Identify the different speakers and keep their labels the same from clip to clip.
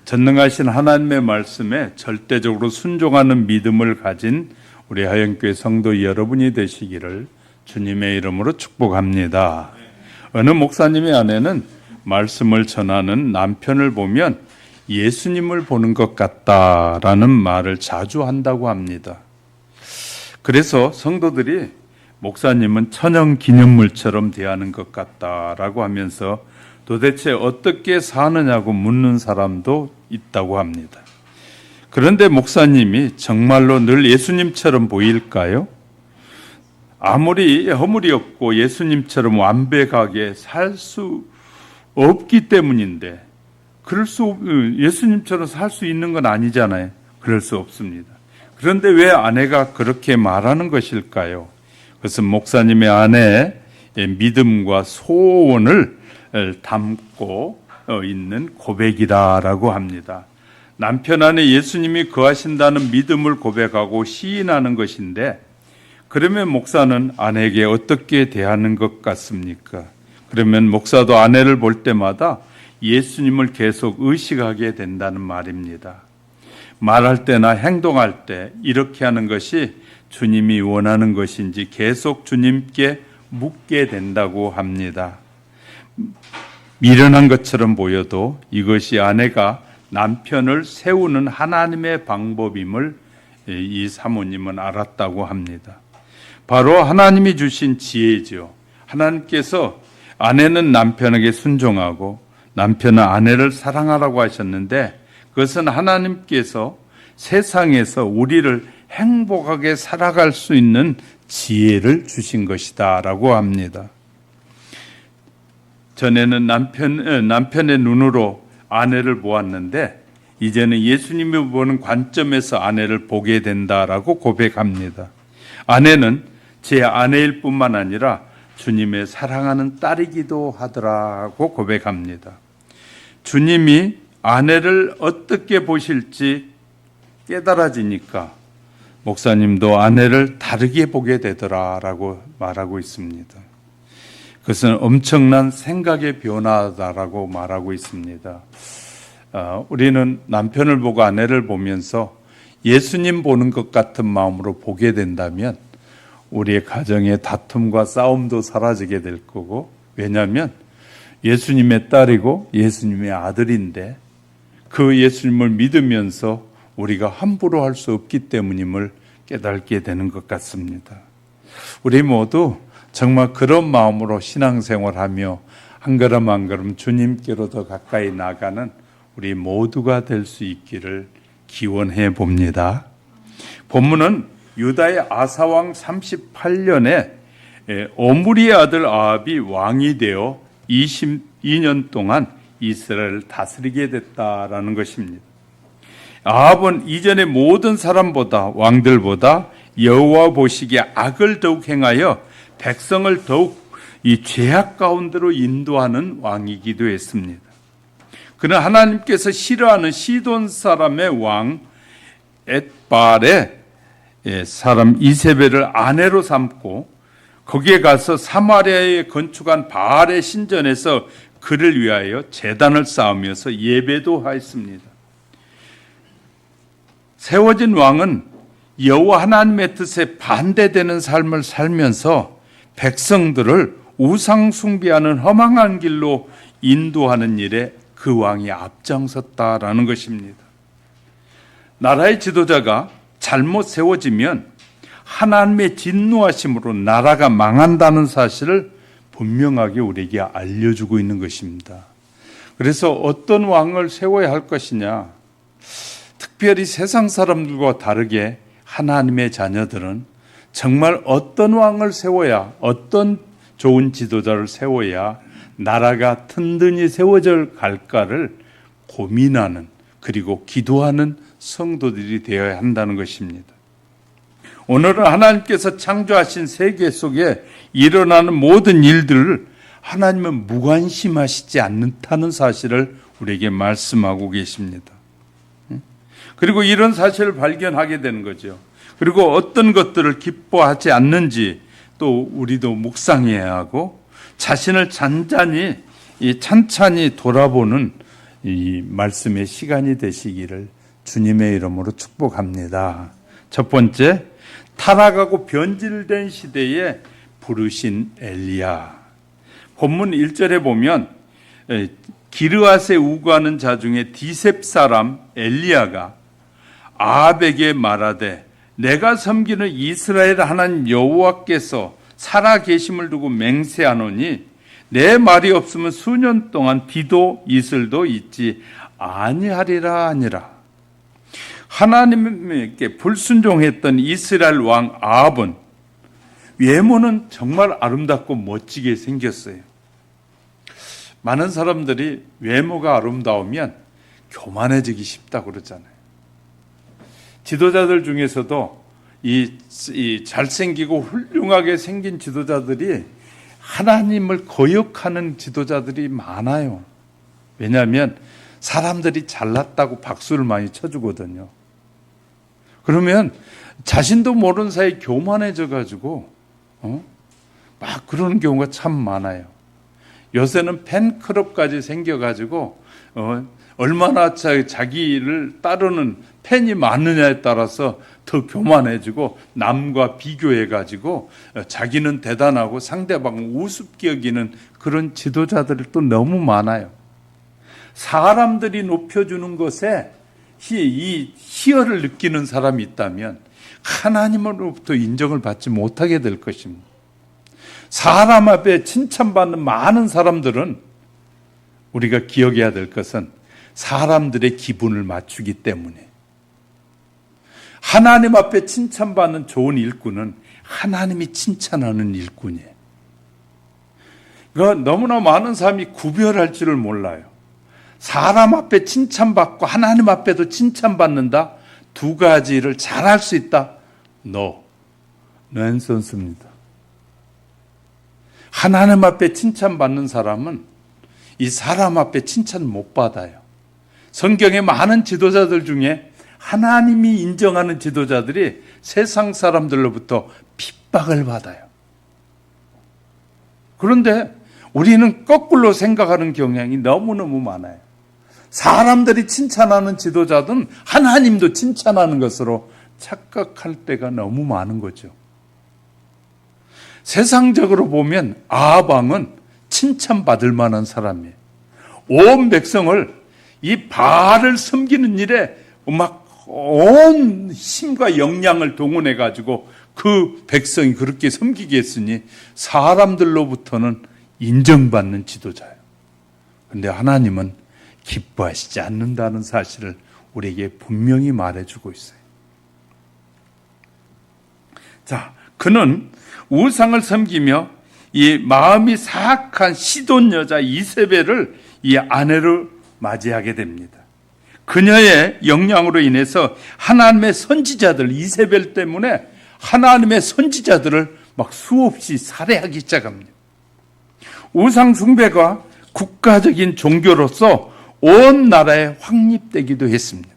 Speaker 1: 전능하신 하나님의 말씀에 절대적으로 순종하는 믿음을 가진 우리 하영교회 성도 여러분이 되시기를 주님의 이름으로 축복합니다. 어느 목사님의 아내는 말씀을 전하는 남편을 보면 예수님을 보는 것 같다라는 말을 자주 한다고 합니다. 그래서 성도들이 목사님은 천연 기념물처럼 대하는 것 같다라고 하면서 도대체 어떻게 사느냐고 묻는 사람도 있다고 합니다. 그런데 목사님이 정말로 늘 예수님처럼 보일까요? 아무리 허물이 없고 예수님처럼 완벽하게 살 수 없기 때문인데 예수님처럼 살 수 있는 건 아니잖아요. 그럴 수 없습니다. 그런데 왜 아내가 그렇게 말하는 것일까요? 그것은 목사님의 아내의 믿음과 소원을 담고 있는 고백이다라고 합니다. 남편 안에 예수님이 거하신다는 믿음을 고백하고 시인하는 것인데, 그러면 목사는 아내에게 어떻게 대하는 것 같습니까? 그러면 목사도 아내를 볼 때마다 예수님을 계속 의식하게 된다는 말입니다. 말할 때나 행동할 때 이렇게 하는 것이 주님이 원하는 것인지 계속 주님께 묻게 된다고 합니다. 미련한 것처럼 보여도 이것이 아내가 남편을 세우는 하나님의 방법임을 이 사모님은 알았다고 합니다. 바로 하나님이 주신 지혜죠. 하나님께서 아내는 남편에게 순종하고 남편은 아내를 사랑하라고 하셨는데, 그것은 하나님께서 세상에서 우리를 행복하게 살아갈 수 있는 지혜를 주신 것이다 라고 합니다. 전에는 남편의 눈으로 아내를 보았는데 이제는 예수님이 보는 관점에서 아내를 보게 된다라고 고백합니다. 아내는 제 아내일 뿐만 아니라 주님의 사랑하는 딸이기도 하더라고 고백합니다. 주님이 아내를 어떻게 보실지 깨달아지니까 목사님도 아내를 다르게 보게 되더라라고 말하고 있습니다. 그것은 엄청난 생각의 변화다라고 말하고 있습니다. 우리는 남편을 보고 아내를 보면서 예수님 보는 것 같은 마음으로 보게 된다면 우리의 가정의 다툼과 싸움도 사라지게 될 거고, 왜냐하면 예수님의 딸이고 예수님의 아들인데 그 예수님을 믿으면서 우리가 함부로 할 수 없기 때문임을 깨닫게 되는 것 같습니다. 우리 모두 정말 그런 마음으로 신앙생활하며 한 걸음 한 걸음 주님께로 더 가까이 나가는 우리 모두가 될 수 있기를 기원해 봅니다. 본문은 유다의 아사왕 38년에 오므리의 아들 아합이 왕이 되어 22년 동안 이스라엘을 다스리게 됐다라는 것입니다. 아합은 이전의 모든 사람보다, 왕들보다 여호와 보시기에 악을 더욱 행하여 백성을 더욱 이 죄악 가운데로 인도하는 왕이기도 했습니다. 그는 하나님께서 싫어하는 시돈 사람의 왕 엣발의 사람 이세벨을 아내로 삼고 거기에 가서 사마리아에 건축한 바알의 신전에서 그를 위하여 제단을 쌓으면서 예배도 하였습니다. 세워진 왕은 여호와 하나님의 뜻에 반대되는 삶을 살면서 백성들을 우상 숭배하는 허망한 길로 인도하는 일에 그 왕이 앞장섰다라는 것입니다. 나라의 지도자가 잘못 세워지면 하나님의 진노하심으로 나라가 망한다는 사실을 분명하게 우리에게 알려주고 있는 것입니다. 그래서 어떤 왕을 세워야 할 것이냐, 특별히 세상 사람들과 다르게 하나님의 자녀들은 정말 어떤 왕을 세워야, 어떤 좋은 지도자를 세워야 나라가 튼튼히 세워져 갈까를 고민하는, 그리고 기도하는 성도들이 되어야 한다는 것입니다. 오늘은 하나님께서 창조하신 세계 속에 일어나는 모든 일들을 하나님은 무관심하시지 않다는 사실을 우리에게 말씀하고 계십니다. 그리고 이런 사실을 발견하게 되는 거죠. 그리고 어떤 것들을 기뻐하지 않는지 또 우리도 묵상해야 하고 자신을 찬찬히 돌아보는 이 말씀의 시간이 되시기를 주님의 이름으로 축복합니다. 첫 번째, 타락하고 변질된 시대에 부르신 엘리야. 본문 1절에 보면 기르앗에 우거하는 자 중에 디셉 사람 엘리야가 아합에게 말하되 내가 섬기는 이스라엘 하나님 여호와께서 살아 계심을 두고 맹세하노니 내 말이 없으면 수년 동안 비도 이슬도 있지 아니하리라 하니라. 하나님께 불순종했던 이스라엘 왕 아합은 외모는 정말 아름답고 멋지게 생겼어요. 많은 사람들이 외모가 아름다우면 교만해지기 쉽다고 그러잖아요. 지도자들 중에서도 이 잘생기고 훌륭하게 생긴 지도자들이 하나님을 거역하는 지도자들이 많아요. 왜냐하면 사람들이 잘났다고 박수를 많이 쳐주거든요. 그러면 자신도 모르는 사이에 교만해져 가지고 막 그러는 경우가 참 많아요. 요새는 팬클럽까지 생겨가지고 얼마나 자기를 따르는 팬이 많느냐에 따라서 더 교만해지고 남과 비교해가지고 자기는 대단하고 상대방을 우습게 여기는 그런 지도자들이 또 너무 많아요. 사람들이 높여주는 것에 이 희열을 느끼는 사람이 있다면 하나님으로부터 인정을 받지 못하게 될 것입니다. 사람 앞에 칭찬받는 많은 사람들은 우리가 기억해야 될 것은 사람들의 기분을 맞추기 때문에, 하나님 앞에 칭찬받는 좋은 일꾼은 하나님이 칭찬하는 일꾼이에요. 너무나 많은 사람이 구별할 줄을 몰라요. 사람 앞에 칭찬받고 하나님 앞에도 칭찬받는다? 두 가지를 잘할 수 있다? 넌센스입니다. 하나님 앞에 칭찬받는 사람은 이 사람 앞에 칭찬 못 받아요. 성경의 많은 지도자들 중에 하나님이 인정하는 지도자들이 세상 사람들로부터 핍박을 받아요. 그런데 우리는 거꾸로 생각하는 경향이 너무너무 많아요. 사람들이 칭찬하는 지도자든 하나님도 칭찬하는 것으로 착각할 때가 너무 많은 거죠. 세상적으로 보면 아합 왕은 칭찬받을 만한 사람이에요. 온 백성을 이 바알을 섬기는 일에 막 온 힘과 역량을 동원해 가지고 그 백성이 그렇게 섬기게 했으니 사람들로부터는 인정받는 지도자예요. 그런데 하나님은 기뻐하시지 않는다는 사실을 우리에게 분명히 말해주고 있어요. 자, 그는 우상을 섬기며 이 마음이 사악한 시돈 여자 이세벨을 이 아내로 맞이하게 됩니다. 그녀의 영향으로 인해서 하나님의 선지자들, 이세벨 때문에 하나님의 선지자들을 막 수없이 살해하기 시작합니다. 우상 숭배가 국가적인 종교로서 온 나라에 확립되기도 했습니다.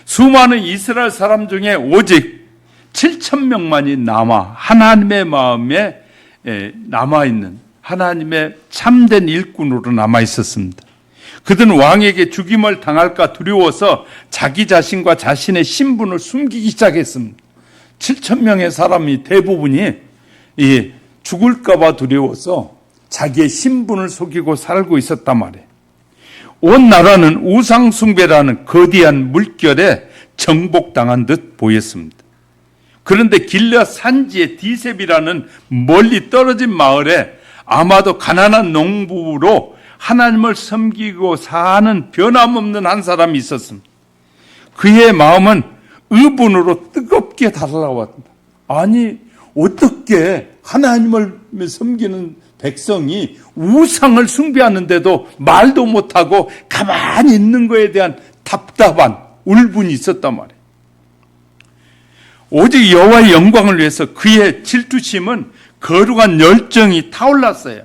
Speaker 1: 수많은 이스라엘 사람 중에 오직 7,000명만이 남아 하나님의 마음에 남아있는 하나님의 참된 일꾼으로 남아있었습니다. 그들은 왕에게 죽임을 당할까 두려워서 자기 자신과 자신의 신분을 숨기기 시작했습니다. 7,000명의 사람이 대부분이 죽을까 봐 두려워서 자기의 신분을 속이고 살고 있었단 말이에요. 온 나라는 우상 숭배라는 거대한 물결에 정복당한 듯 보였습니다. 그런데 길앗 산지의 디셉이라는 멀리 떨어진 마을에 아마도 가난한 농부로 하나님을 섬기고 사는 변함없는 한 사람이 있었습니다. 그의 마음은 의분으로 뜨겁게 달아왔다. 아니, 어떻게 하나님을 섬기는 백성이 우상을 숭배하는데도 말도 못하고 가만히 있는 것에 대한 답답한 울분이 있었단 말이에요. 오직 여호와의 영광을 위해서 그의 질투심은 거룩한 열정이 타올랐어요.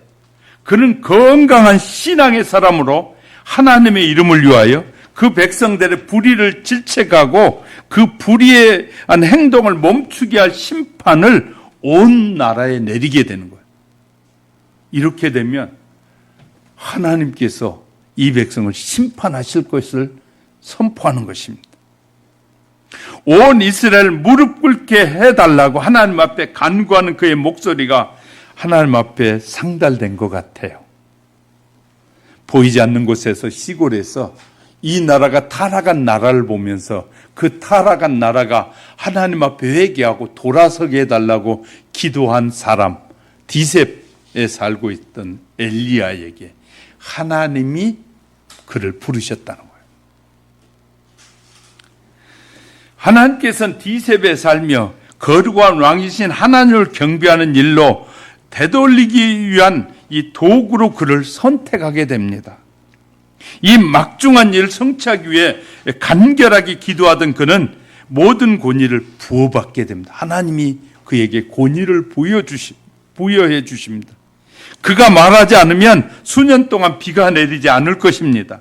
Speaker 1: 그는 건강한 신앙의 사람으로 하나님의 이름을 위하여 그 백성들의 불의를 질책하고 그 불의한 행동을 멈추게 할 심판을 온 나라에 내리게 되는 거예요. 이렇게 되면 하나님께서 이 백성을 심판하실 것을 선포하는 것입니다. 온 이스라엘 무릎 꿇게 해달라고 하나님 앞에 간구하는 그의 목소리가 하나님 앞에 상달된 것 같아요. 보이지 않는 곳에서, 시골에서 이 나라가 타락한 나라를 보면서 그 타락한 나라가 하나님 앞에 회개하고 돌아서게 해달라고 기도한 사람, 디셉에 살고 있던 엘리야에게 하나님이 그를 부르셨다는 거예요. 하나님께서는 디셉에 살며 거룩한 왕이신 하나님을 경배하는 일로 되돌리기 위한 이 도구로 그를 선택하게 됩니다. 이 막중한 일을 성취하기 위해 간결하게 기도하던 그는 모든 권위를 부어받게 됩니다. 하나님이 그에게 권위를 부여해 주십니다. 그가 말하지 않으면 수년 동안 비가 내리지 않을 것입니다.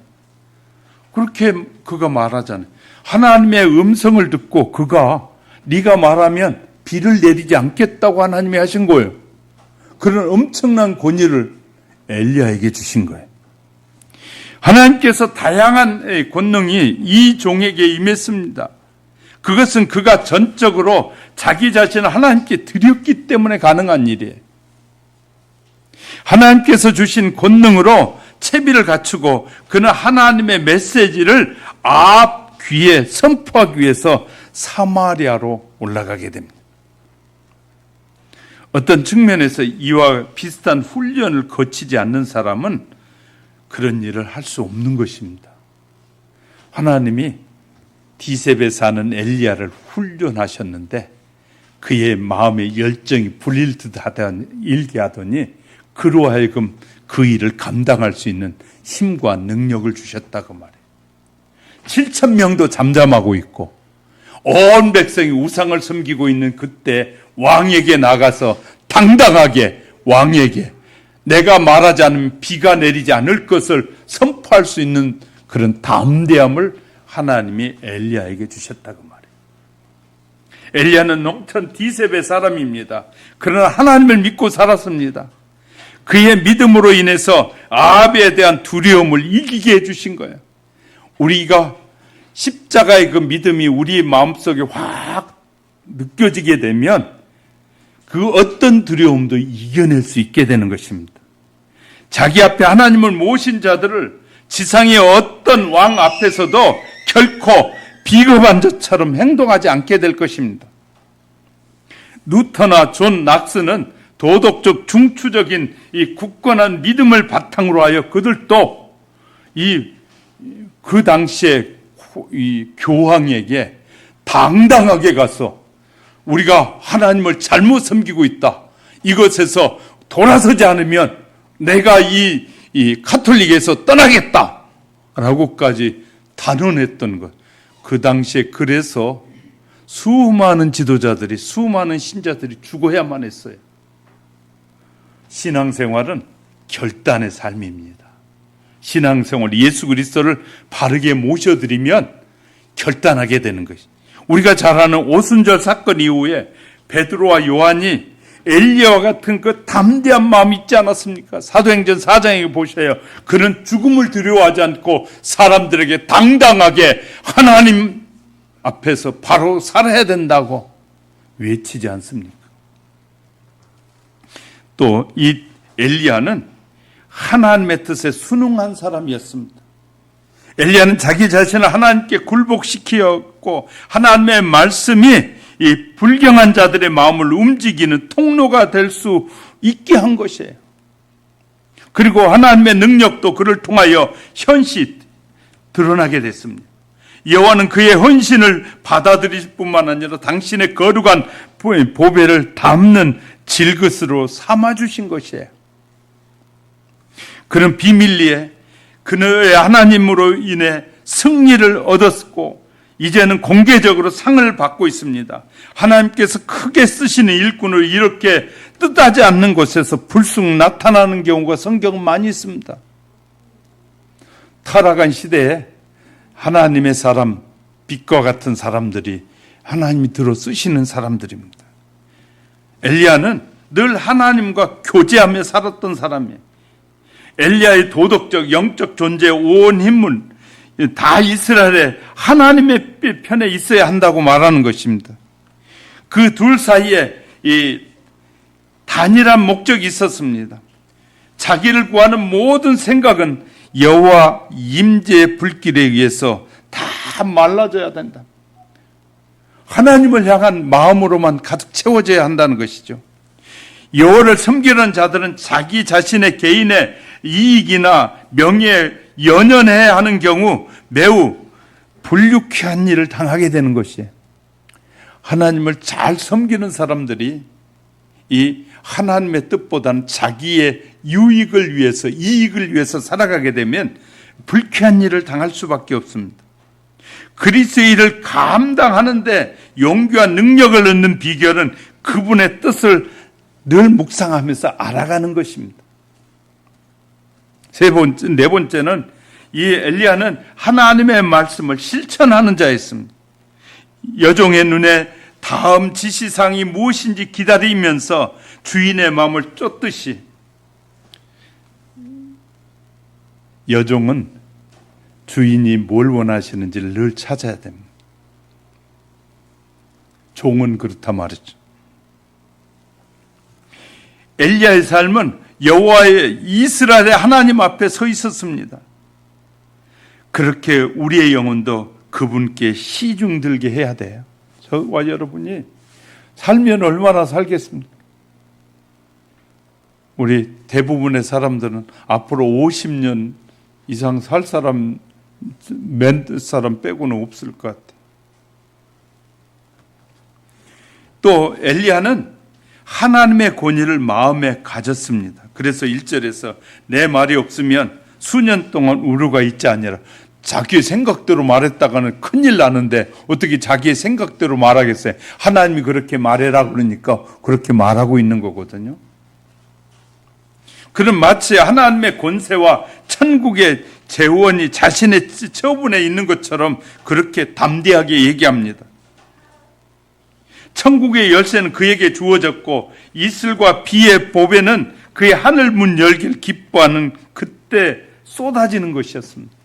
Speaker 1: 그렇게 그가 말하잖아요. 하나님의 음성을 듣고 그가 네가 말하면 비를 내리지 않겠다고 하나님이 하신 거예요. 그런 엄청난 권위를 엘리야에게 주신 거예요. 하나님께서 다양한 권능이 이 종에게 임했습니다. 그것은 그가 전적으로 자기 자신을 하나님께 드렸기 때문에 가능한 일이에요. 하나님께서 주신 권능으로 채비를 갖추고 그는 하나님의 메시지를 앞 귀에 선포하기 위해서 사마리아로 올라가게 됩니다. 어떤 측면에서 이와 비슷한 훈련을 거치지 않는 사람은 그런 일을 할 수 없는 것입니다. 하나님이 디셉에 사는 엘리야를 훈련하셨는데 그의 마음의 열정이 불일 듯 일게 하더니 그로 하여금 그 일을 감당할 수 있는 힘과 능력을 주셨다고 말해요. 7,000명도 잠잠하고 있고 온 백성이 우상을 섬기고 있는 그때 왕에게 나가서 당당하게 왕에게 내가 말하지 않으면 비가 내리지 않을 것을 선포할 수 있는 그런 담대함을 하나님이 엘리야에게 주셨다고 말해요. 엘리야는 농촌 디셉의 사람입니다. 그러나 하나님을 믿고 살았습니다. 그의 믿음으로 인해서 아합에 대한 두려움을 이기게 해주신 거예요. 우리가 십자가의 그 믿음이 우리 마음속에 확 느껴지게 되면 그 어떤 두려움도 이겨낼 수 있게 되는 것입니다. 자기 앞에 하나님을 모신 자들을 지상의 어떤 왕 앞에서도 결코 비겁한 자처럼 행동하지 않게 될 것입니다. 루터나 존 낙스는 도덕적 중추적인 이 굳건한 믿음을 바탕으로 하여 그들도 그 당시에 이 교황에게 당당하게 가서 우리가 하나님을 잘못 섬기고 있다. 이것에서 돌아서지 않으면 내가 이 카톨릭에서 떠나겠다. 라고까지 단언했던 것. 그 당시에 그래서 수많은 지도자들이, 수많은 신자들이 죽어야만 했어요. 신앙생활은 결단의 삶입니다. 신앙생활, 예수 그리스도를 바르게 모셔드리면 결단하게 되는 것이. 우리가 잘 아는 오순절 사건 이후에 베드로와 요한이 엘리야와 같은 그 담대한 마음이 있지 않았습니까? 사도행전 4장에 보셔요. 그는 죽음을 두려워하지 않고 사람들에게 당당하게 하나님 앞에서 바로 살아야 된다고 외치지 않습니까? 또 이 엘리야는 하나님의 뜻에 순응한 사람이었습니다. 엘리야는 자기 자신을 하나님께 굴복시켰고 하나님의 말씀이 이 불경한 자들의 마음을 움직이는 통로가 될 수 있게 한 것이에요. 그리고 하나님의 능력도 그를 통하여 현시 드러나게 됐습니다. 여호와는 그의 헌신을 받아들일 뿐만 아니라 당신의 거룩한 보배를 담는 질그스로 삼아주신 것이에요. 그는 비밀리에 그의 하나님으로 인해 승리를 얻었고 이제는 공개적으로 상을 받고 있습니다. 하나님께서 크게 쓰시는 일꾼을 이렇게 뜻하지 않는 곳에서 불쑥 나타나는 경우가 성경은 많이 있습니다. 타락한 시대에 하나님의 사람, 빛과 같은 사람들이 하나님이 들어 쓰시는 사람들입니다. 엘리야는 늘 하나님과 교제하며 살았던 사람이에요. 엘리야의 도덕적, 영적 존재의 온 힘은 다 이스라엘의 하나님의 편에 있어야 한다고 말하는 것입니다. 그 둘 사이에 이 단일한 목적이 있었습니다. 자기를 구하는 모든 생각은 여호와 임재의 불길에 의해서 다 말라져야 된다. 하나님을 향한 마음으로만 가득 채워져야 한다는 것이죠. 여호와를 섬기는 자들은 자기 자신의 개인의 이익이나 명예에 연연해야 하는 경우 매우 불유쾌한 일을 당하게 되는 것이에요. 하나님을 잘 섬기는 사람들이 이 하나님의 뜻보다는 자기의 유익을 위해서, 이익을 위해서 살아가게 되면 불쾌한 일을 당할 수밖에 없습니다. 그리스도의 일을 감당하는데 용기와 능력을 얻는 비결은 그분의 뜻을 늘 묵상하면서 알아가는 것입니다. 네 번째는 이 엘리야는 하나님의 말씀을 실천하는 자였습니다. 여종의 눈에 다음 지시사항이 무엇인지 기다리면서 주인의 마음을 쫓듯이 여종은 주인이 뭘 원하시는지를 늘 찾아야 됩니다. 종은 그렇다 말이죠. 엘리야의 삶은 여호와의 이스라엘의 하나님 앞에 서 있었습니다. 그렇게 우리의 영혼도 그분께 시중들게 해야 돼요. 저와 여러분이 살면 얼마나 살겠습니까? 우리 대부분의 사람들은 앞으로 50년 이상 살 사람, 몇 사람 빼고는 없을 것 같아요. 또 엘리야는 하나님의 권위를 마음에 가졌습니다. 그래서 1절에서 내 말이 없으면 수년 동안 우루가 있지 아니라, 자기의 생각대로 말했다가는 큰일 나는데 어떻게 자기의 생각대로 말하겠어요? 하나님이 그렇게 말해라 그러니까 그렇게 말하고 있는 거거든요. 그는 마치 하나님의 권세와 천국의 재원이 자신의 처분에 있는 것처럼 그렇게 담대하게 얘기합니다. 천국의 열쇠는 그에게 주어졌고 이슬과 비의 보배는 그의 하늘 문 열기를 기뻐하는 그때 쏟아지는 것이었습니다.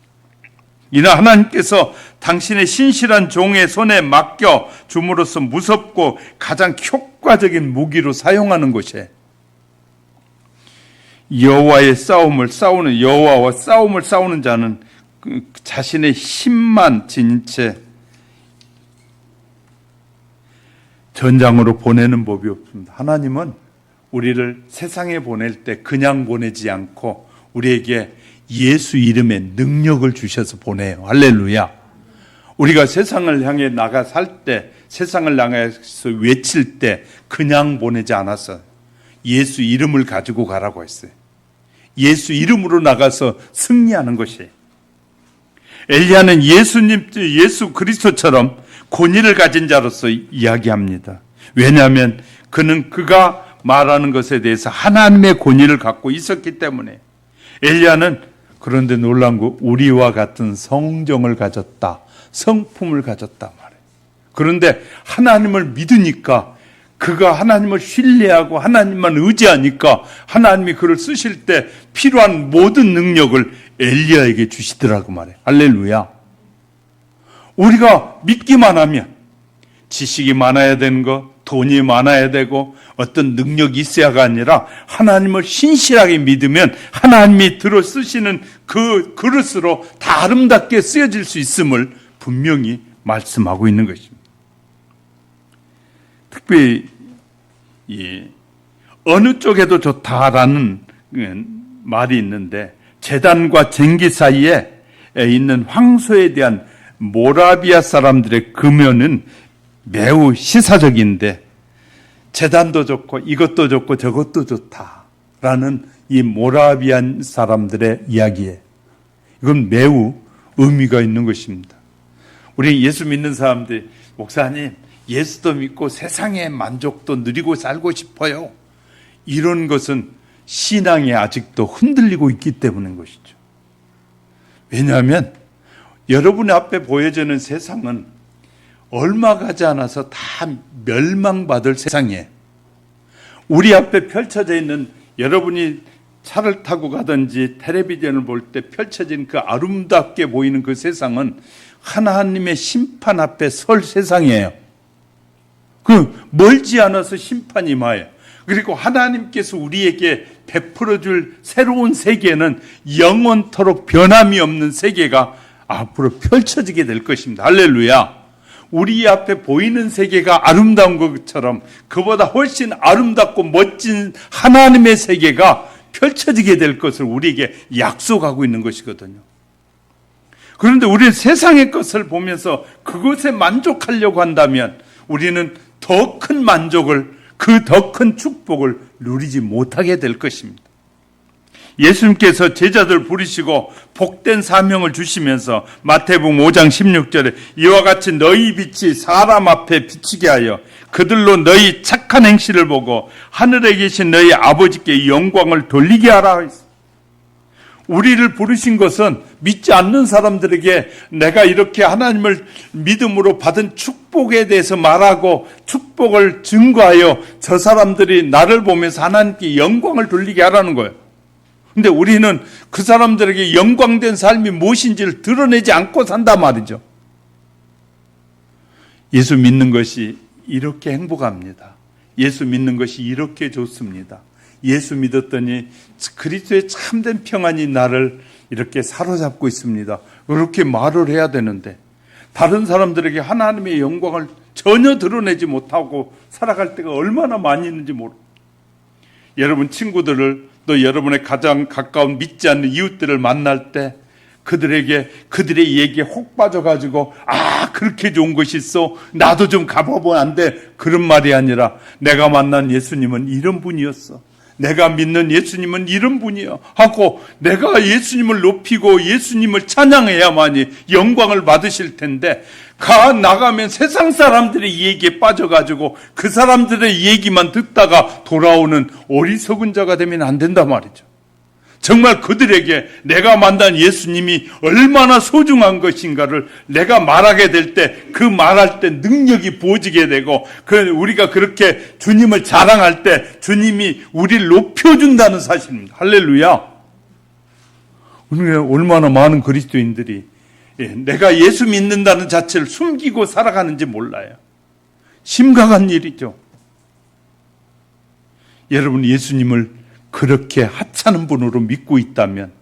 Speaker 1: 이는 하나님께서 당신의 신실한 종의 손에 맡겨 줌으로써 무섭고 가장 효과적인 무기로 사용하는 것이에요. 여호와와 싸움을 싸우는 자는 자신의 힘만 지닌 채 전장으로 보내는 법이 없습니다. 하나님은 우리를 세상에 보낼 때 그냥 보내지 않고 우리에게 예수 이름의 능력을 주셔서 보내요. 할렐루야. 우리가 세상을 향해 나가 살 때, 세상을 향해서 외칠 때 그냥 보내지 않았어요. 예수 이름을 가지고 가라고 했어요. 예수 이름으로 나가서 승리하는 것이에요. 엘리야는 예수 그리스도처럼 권위를 가진 자로서 이야기합니다. 왜냐하면 그가 말하는 것에 대해서 하나님의 권위를 갖고 있었기 때문에. 엘리야는 그런데 놀란 거, 우리와 같은 성정을 가졌다, 성품을 가졌다 말이에요. 그런데 하나님을 믿으니까, 그가 하나님을 신뢰하고 하나님만 의지하니까 하나님이 그를 쓰실 때 필요한 모든 능력을 엘리야에게 주시더라고 말이에요. 할렐루야. 우리가 믿기만 하면 지식이 많아야 되는 거, 돈이 많아야 되고 어떤 능력이 있어야가 아니라 하나님을 신실하게 믿으면 하나님이 들어 쓰시는 그 그릇으로 다 아름답게 쓰여질 수 있음을 분명히 말씀하고 있는 것입니다. 특별히 어느 쪽에도 좋다라는 말이 있는데, 제단과 쟁기 사이에 있는 황소에 대한 모라비아 사람들의 금연은 매우 시사적인데, 제단도 좋고 이것도 좋고 저것도 좋다라는 이 모라비안 사람들의 이야기에 이건 매우 의미가 있는 것입니다. 우리 예수 믿는 사람들이, 목사님 예수도 믿고 세상의 만족도 누리고 살고 싶어요, 이런 것은 신앙이 아직도 흔들리고 있기 때문인 것이죠. 왜냐하면 여러분 앞에 보여지는 세상은 얼마 가지 않아서 다 멸망받을 세상이에요. 우리 앞에 펼쳐져 있는, 여러분이 차를 타고 가든지 텔레비전을 볼 때 펼쳐진 그 아름답게 보이는 그 세상은 하나님의 심판 앞에 설 세상이에요. 그 멀지 않아서 심판이 임하여, 그리고 하나님께서 우리에게 베풀어 줄 새로운 세계는 영원토록 변함이 없는 세계가 앞으로 펼쳐지게 될 것입니다. 할렐루야. 우리 앞에 보이는 세계가 아름다운 것처럼 그보다 훨씬 아름답고 멋진 하나님의 세계가 펼쳐지게 될 것을 우리에게 약속하고 있는 것이거든요. 그런데 우리는 세상의 것을 보면서 그것에 만족하려고 한다면 우리는 더 큰 만족을, 그 더 큰 축복을 누리지 못하게 될 것입니다. 예수님께서 제자들 부르시고 복된 사명을 주시면서 마태복음 5장 16절에 이와 같이 너희 빛이 사람 앞에 비치게 하여 그들로 너희 착한 행실을 보고 하늘에 계신 너희 아버지께 영광을 돌리게 하라. 우리를 부르신 것은 믿지 않는 사람들에게 내가 이렇게 하나님을 믿음으로 받은 축복에 대해서 말하고 축복을 증거하여 저 사람들이 나를 보면서 하나님께 영광을 돌리게 하라는 거예요. 근데 우리는 그 사람들에게 영광된 삶이 무엇인지를 드러내지 않고 산단 말이죠. 예수 믿는 것이 이렇게 행복합니다. 예수 믿는 것이 이렇게 좋습니다. 예수 믿었더니 그리스도의 참된 평안이 나를 이렇게 사로잡고 있습니다. 그렇게 말을 해야 되는데 다른 사람들에게 하나님의 영광을 전혀 드러내지 못하고 살아갈 때가 얼마나 많이 있는지 모르. 여러분 친구들을, 또 여러분의 가장 가까운 믿지 않는 이웃들을 만날 때 그들에게 그들의 얘기에 혹 빠져가지고 그렇게 좋은 것이 있어 나도 좀 가봐보면 안 돼, 그런 말이 아니라 내가 만난 예수님은 이런 분이었어, 내가 믿는 예수님은 이런 분이야 하고 내가 예수님을 높이고 예수님을 찬양해야만이 영광을 받으실 텐데 나가면 세상 사람들의 얘기에 빠져가지고 그 사람들의 얘기만 듣다가 돌아오는 어리석은 자가 되면 안 된단 말이죠. 정말 그들에게 내가 만난 예수님이 얼마나 소중한 것인가를 내가 말하게 될 때 그 말할 때 능력이 부어지게 되고 우리가 그렇게 주님을 자랑할 때 주님이 우리를 높여준다는 사실입니다. 할렐루야. 얼마나 많은 그리스도인들이 내가 예수 믿는다는 자체를 숨기고 살아가는지 몰라요. 심각한 일이죠. 여러분 예수님을 그렇게 하찮은 분으로 믿고 있다면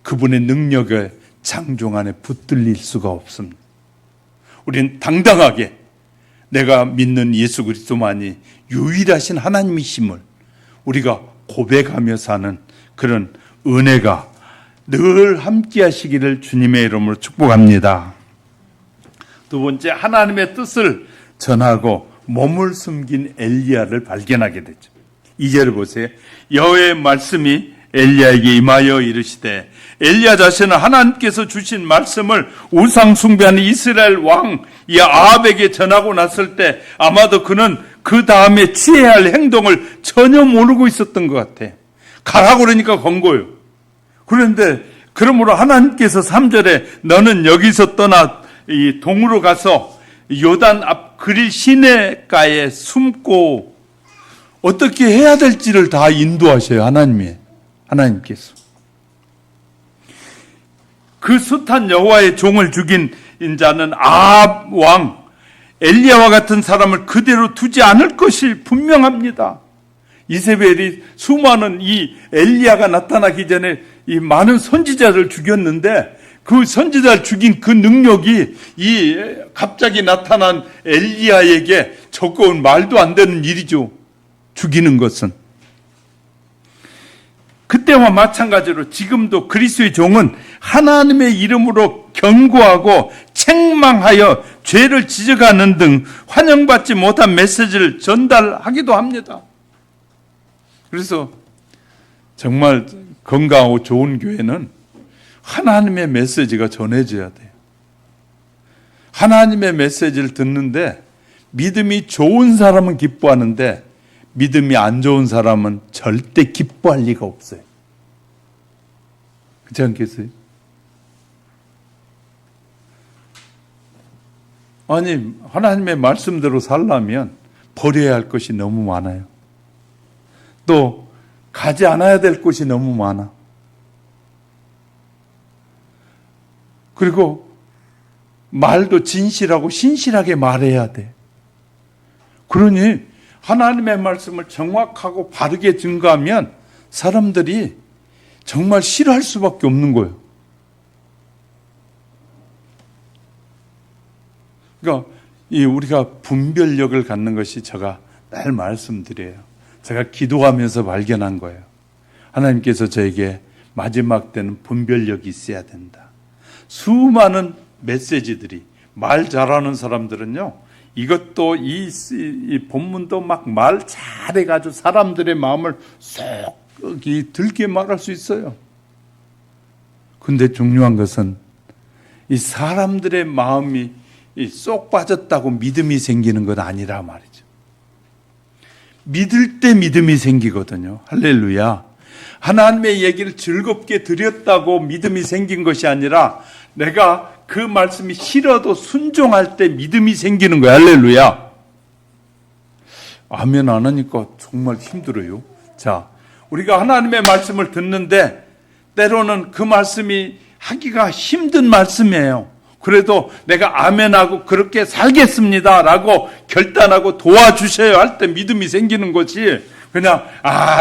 Speaker 1: 그분의 능력에 장종 안에 붙들릴 수가 없습니다. 우리는 당당하게 내가 믿는 예수 그리스도만이 유일하신 하나님이심을 우리가 고백하며 사는 그런 은혜가 늘 함께 하시기를 주님의 이름으로 축복합니다. 두 번째, 하나님의 뜻을 전하고 몸을 숨긴 엘리야를 발견하게 되죠. 2절을 보세요. 여호와의 말씀이 엘리야에게 임하여 이르시되, 엘리야 자신은 하나님께서 주신 말씀을 우상 숭배하는 이스라엘 왕 이 아합에게 전하고 났을 때 아마도 그는 그 다음에 취해야 할 행동을 전혀 모르고 있었던 것 같아요. 가라고 그러니까 건 거예요. 그런데 그러므로 하나님께서 3절에 너는 여기서 떠나 이 동으로 가서 요단 앞 그릴 시내가에 숨고 어떻게 해야 될지를 다 인도하셔요. 하나님께서. 그 숱한 여호와의 종을 죽인 자는 아합 왕 엘리야와 같은 사람을 그대로 두지 않을 것이 분명합니다. 이세벨이 수많은 이 엘리야가 나타나기 전에 이 많은 선지자를 죽였는데 그 선지자를 죽인 그 능력이 이 갑자기 나타난 엘리야에게 적어온 말도 안 되는 일이죠. 죽이는 것은. 그때와 마찬가지로 지금도 그리스도의 종은 하나님의 이름으로 경고하고 책망하여 죄를 지적하는 등 환영받지 못한 메시지를 전달하기도 합니다. 그래서 정말 건강하고 좋은 교회는 하나님의 메시지가 전해져야 돼요. 하나님의 메시지를 듣는데 믿음이 좋은 사람은 기뻐하는데 믿음이 안 좋은 사람은 절대 기뻐할 리가 없어요. 그렇지 않겠어요? 아니, 하나님의 말씀대로 살려면 버려야 할 것이 너무 많아요. 또 가지 않아야 될 곳이 너무 많아. 그리고 말도 진실하고 신실하게 말해야 돼. 그러니 하나님의 말씀을 정확하고 바르게 증거하면 사람들이 정말 싫어할 수밖에 없는 거예요. 그러니까 우리가 분별력을 갖는 것이 제가 늘 말씀드려요. 제가 기도하면서 발견한 거예요. 하나님께서 저에게 마지막 때는 분별력이 있어야 된다. 수많은 메시지들이, 말 잘하는 사람들은요, 이것도 이 본문도 막 말 잘해가지고 사람들의 마음을 쏙 들게 말할 수 있어요. 근데 중요한 것은 이 사람들의 마음이 쏙 빠졌다고 믿음이 생기는 건 아니라 말이죠. 믿을 때 믿음이 생기거든요. 할렐루야. 하나님의 얘기를 즐겁게 드렸다고 믿음이 생긴 것이 아니라 내가 그 말씀이 싫어도 순종할 때 믿음이 생기는 거야. 할렐루야. 아멘 안 하니까 정말 힘들어요. 자, 우리가 하나님의 말씀을 듣는데 때로는 그 말씀이 하기가 힘든 말씀이에요. 그래도 내가 아멘하고 그렇게 살겠습니다 라고 결단하고 도와주셔야 할 때 믿음이 생기는 거지, 그냥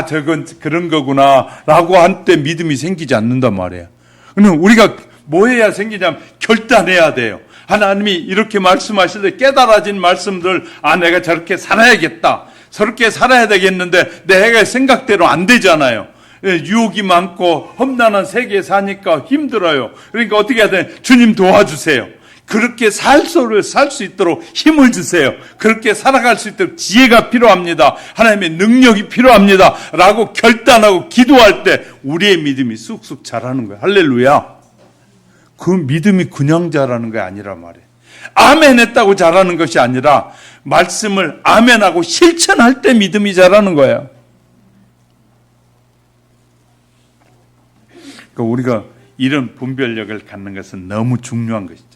Speaker 1: 저건 그런 거구나 라고 할 때 믿음이 생기지 않는단 말이에요. 그럼 우리가 뭐 해야 생기냐면 결단해야 돼요. 하나님이 이렇게 말씀하실 때 깨달아진 말씀들, 내가 저렇게 살아야겠다, 저렇게 살아야 되겠는데 내가 생각대로 안 되잖아요. 유혹이 많고 험난한 세계에 사니까 힘들어요. 그러니까 어떻게 해야 돼? 주님 도와주세요. 그렇게 살 수 있도록 힘을 주세요. 그렇게 살아갈 수 있도록 지혜가 필요합니다. 하나님의 능력이 필요합니다 라고 결단하고 기도할 때 우리의 믿음이 쑥쑥 자라는 거예요. 할렐루야. 그 믿음이 그냥 자라는 게 아니라 말이에요. 아멘 했다고 자라는 것이 아니라 말씀을 아멘하고 실천할 때 믿음이 자라는 거예요. 그러니까 우리가 이런 분별력을 갖는 것은 너무 중요한 것이죠.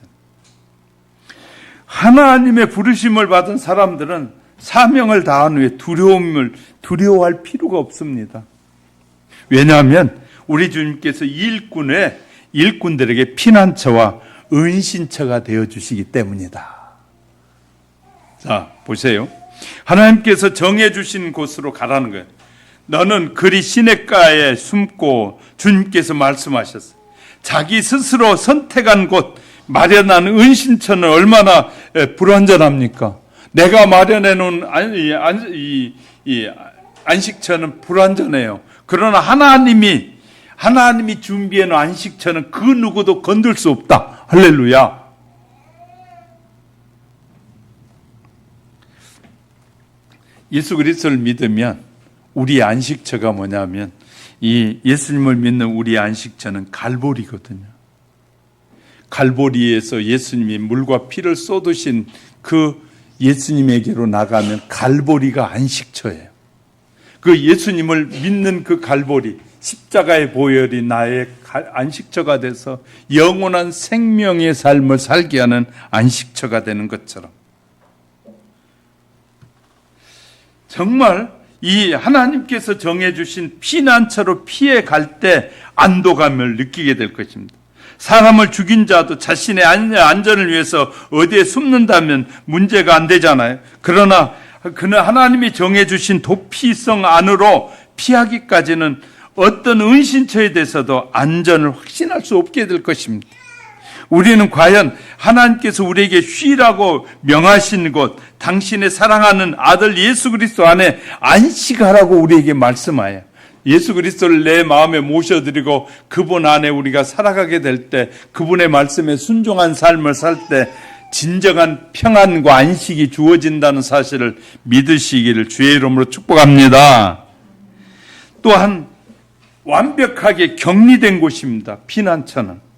Speaker 1: 하나님의 부르심을 받은 사람들은 사명을 다한 후에 두려워할 필요가 없습니다. 왜냐하면 우리 주님께서 일꾼들에게 피난처와 은신처가 되어주시기 때문이다. 자, 보세요. 하나님께서 정해주신 곳으로 가라는 거예요. 너는 그리 시냇가에 숨고, 주님께서 말씀하셨어요. 자기 스스로 선택한 곳, 마련한 은신처는 얼마나 불완전합니까? 내가 마련해 놓은 안식처는 불완전해요. 그러나 하나님이 준비해 놓은 안식처는 그 누구도 건들 수 없다. 할렐루야. 예수 그리스도를 믿으면 우리의 안식처가 뭐냐면, 이 예수님을 믿는 우리의 안식처는 갈보리거든요. 갈보리에서 예수님이 물과 피를 쏟으신 그 예수님에게로 나가면 갈보리가 안식처예요. 그 예수님을 믿는 그 갈보리, 십자가의 보혈이 나의 안식처가 돼서 영원한 생명의 삶을 살게 하는 안식처가 되는 것처럼, 정말 이 하나님께서 정해주신 피난처로 피해 갈 때 안도감을 느끼게 될 것입니다. 사람을 죽인 자도 자신의 안전을 위해서 어디에 숨는다면 문제가 안 되잖아요. 그러나 그는 하나님이 정해주신 도피성 안으로 피하기까지는 어떤 은신처에 대해서도 안전을 확신할 수 없게 될 것입니다. 우리는 과연 하나님께서 우리에게 쉬라고 명하신 곳, 당신의 사랑하는 아들 예수 그리스도 안에 안식하라고 우리에게 말씀하여 예수 그리스도를 내 마음에 모셔드리고 그분 안에 우리가 살아가게 될 때, 그분의 말씀에 순종한 삶을 살 때 진정한 평안과 안식이 주어진다는 사실을 믿으시기를 주의 이름으로 축복합니다. 또한 완벽하게 격리된 곳입니다. 피난처는.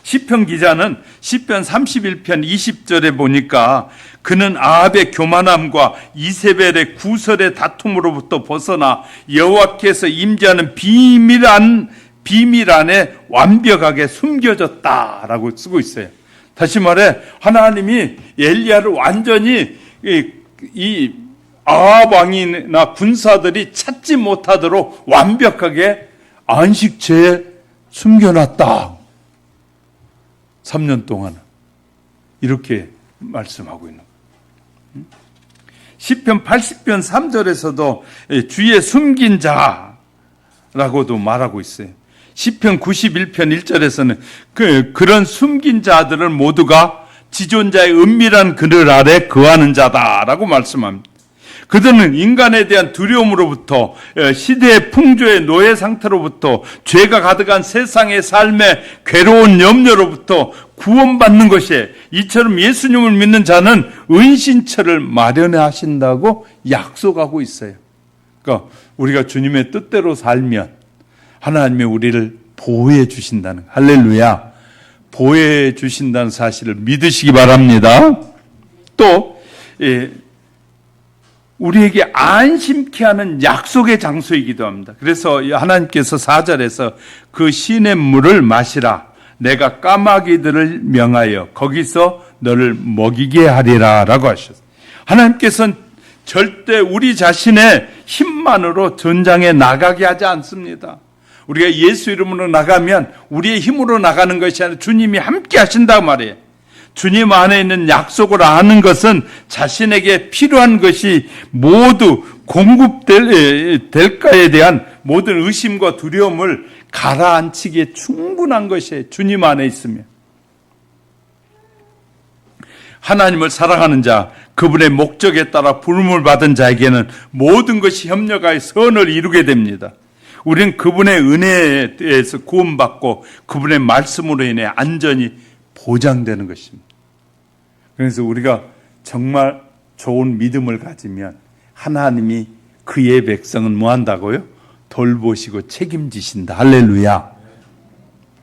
Speaker 1: 시편 기자는 시편 31편 20절에 보니까 그는 아합의 교만함과 이세벨의 구설의 다툼으로부터 벗어나 여호와께서 임재하는 비밀 안에 완벽하게 숨겨졌다라고 쓰고 있어요. 다시 말해 하나님이 엘리야를 완전히 이 아합 왕이나 군사들이 찾지 못하도록 완벽하게 안식처에 숨겨놨다. 3년 동안 이렇게 말씀하고 있는 거예요. 시편 80편 3절에서도 주의 숨긴 자라고도 말하고 있어요. 시편 91편 1절에서는 그런 숨긴 자들을 모두가 지존자의 은밀한 그늘 아래 거하는 자다라고 말씀합니다. 그들은 인간에 대한 두려움으로부터, 시대의 풍조의 노예 상태로부터, 죄가 가득한 세상의 삶의 괴로운 염려로부터 구원받는 것이에요. 이처럼 예수님을 믿는 자는 은신처를 마련해 하신다고 약속하고 있어요. 그러니까 우리가 주님의 뜻대로 살면 하나님이 우리를 보호해 주신다는, 할렐루야, 보호해 주신다는 사실을 믿으시기 바랍니다. 또 우리에게 안심케 하는 약속의 장소이기도 합니다. 그래서 하나님께서 4절에서 그 시냇물을 마시라, 내가 까마귀들을 명하여 거기서 너를 먹이게 하리라 라고 하셨어요. 하나님께서는 절대 우리 자신의 힘만으로 전장에 나가게 하지 않습니다. 우리가 예수 이름으로 나가면 우리의 힘으로 나가는 것이 아니라 주님이 함께 하신다고 말이에요. 주님 안에 있는 약속을 아는 것은 자신에게 필요한 것이 모두 공급될까에 대한 모든 의심과 두려움을 가라앉히기에 충분한 것이에요. 주님 안에 있으면. 하나님을 사랑하는 자, 그분의 목적에 따라 부름을 받은 자에게는 모든 것이 협력하여 선을 이루게 됩니다. 우리는 그분의 은혜에 대해서 구원받고 그분의 말씀으로 인해 안전이 보장되는 것입니다. 그래서 우리가 정말 좋은 믿음을 가지면 하나님이 그의 백성은 뭐 한다고요? 돌보시고 책임지신다. 할렐루야.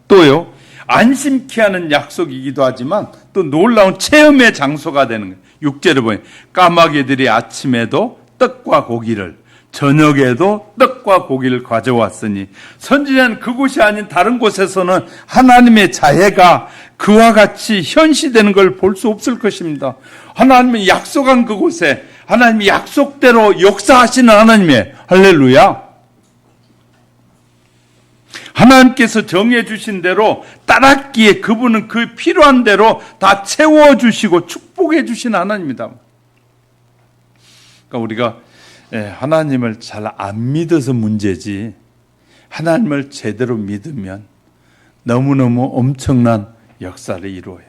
Speaker 1: 또요, 안심케 하는 약속이기도 하지만 또 놀라운 체험의 장소가 되는 거예요. 6절에 보면 까마귀들이 아침에도 떡과 고기를, 저녁에도 떡과 고기를 가져왔으니, 선지자는 그곳이 아닌 다른 곳에서는 하나님의 자애가 그와 같이 현시되는 걸 볼 수 없을 것입니다. 하나님이 약속한 그곳에 하나님이 약속대로 역사하시는 하나님의, 할렐루야, 하나님께서 정해 주신 대로 따랐기에 그분은 그 필요한 대로 다 채워주시고 축복해 주신 하나님입니다. 그러니까 우리가 하나님을 잘 안 믿어서 문제지, 하나님을 제대로 믿으면 너무너무 엄청난 역사를 이루어요.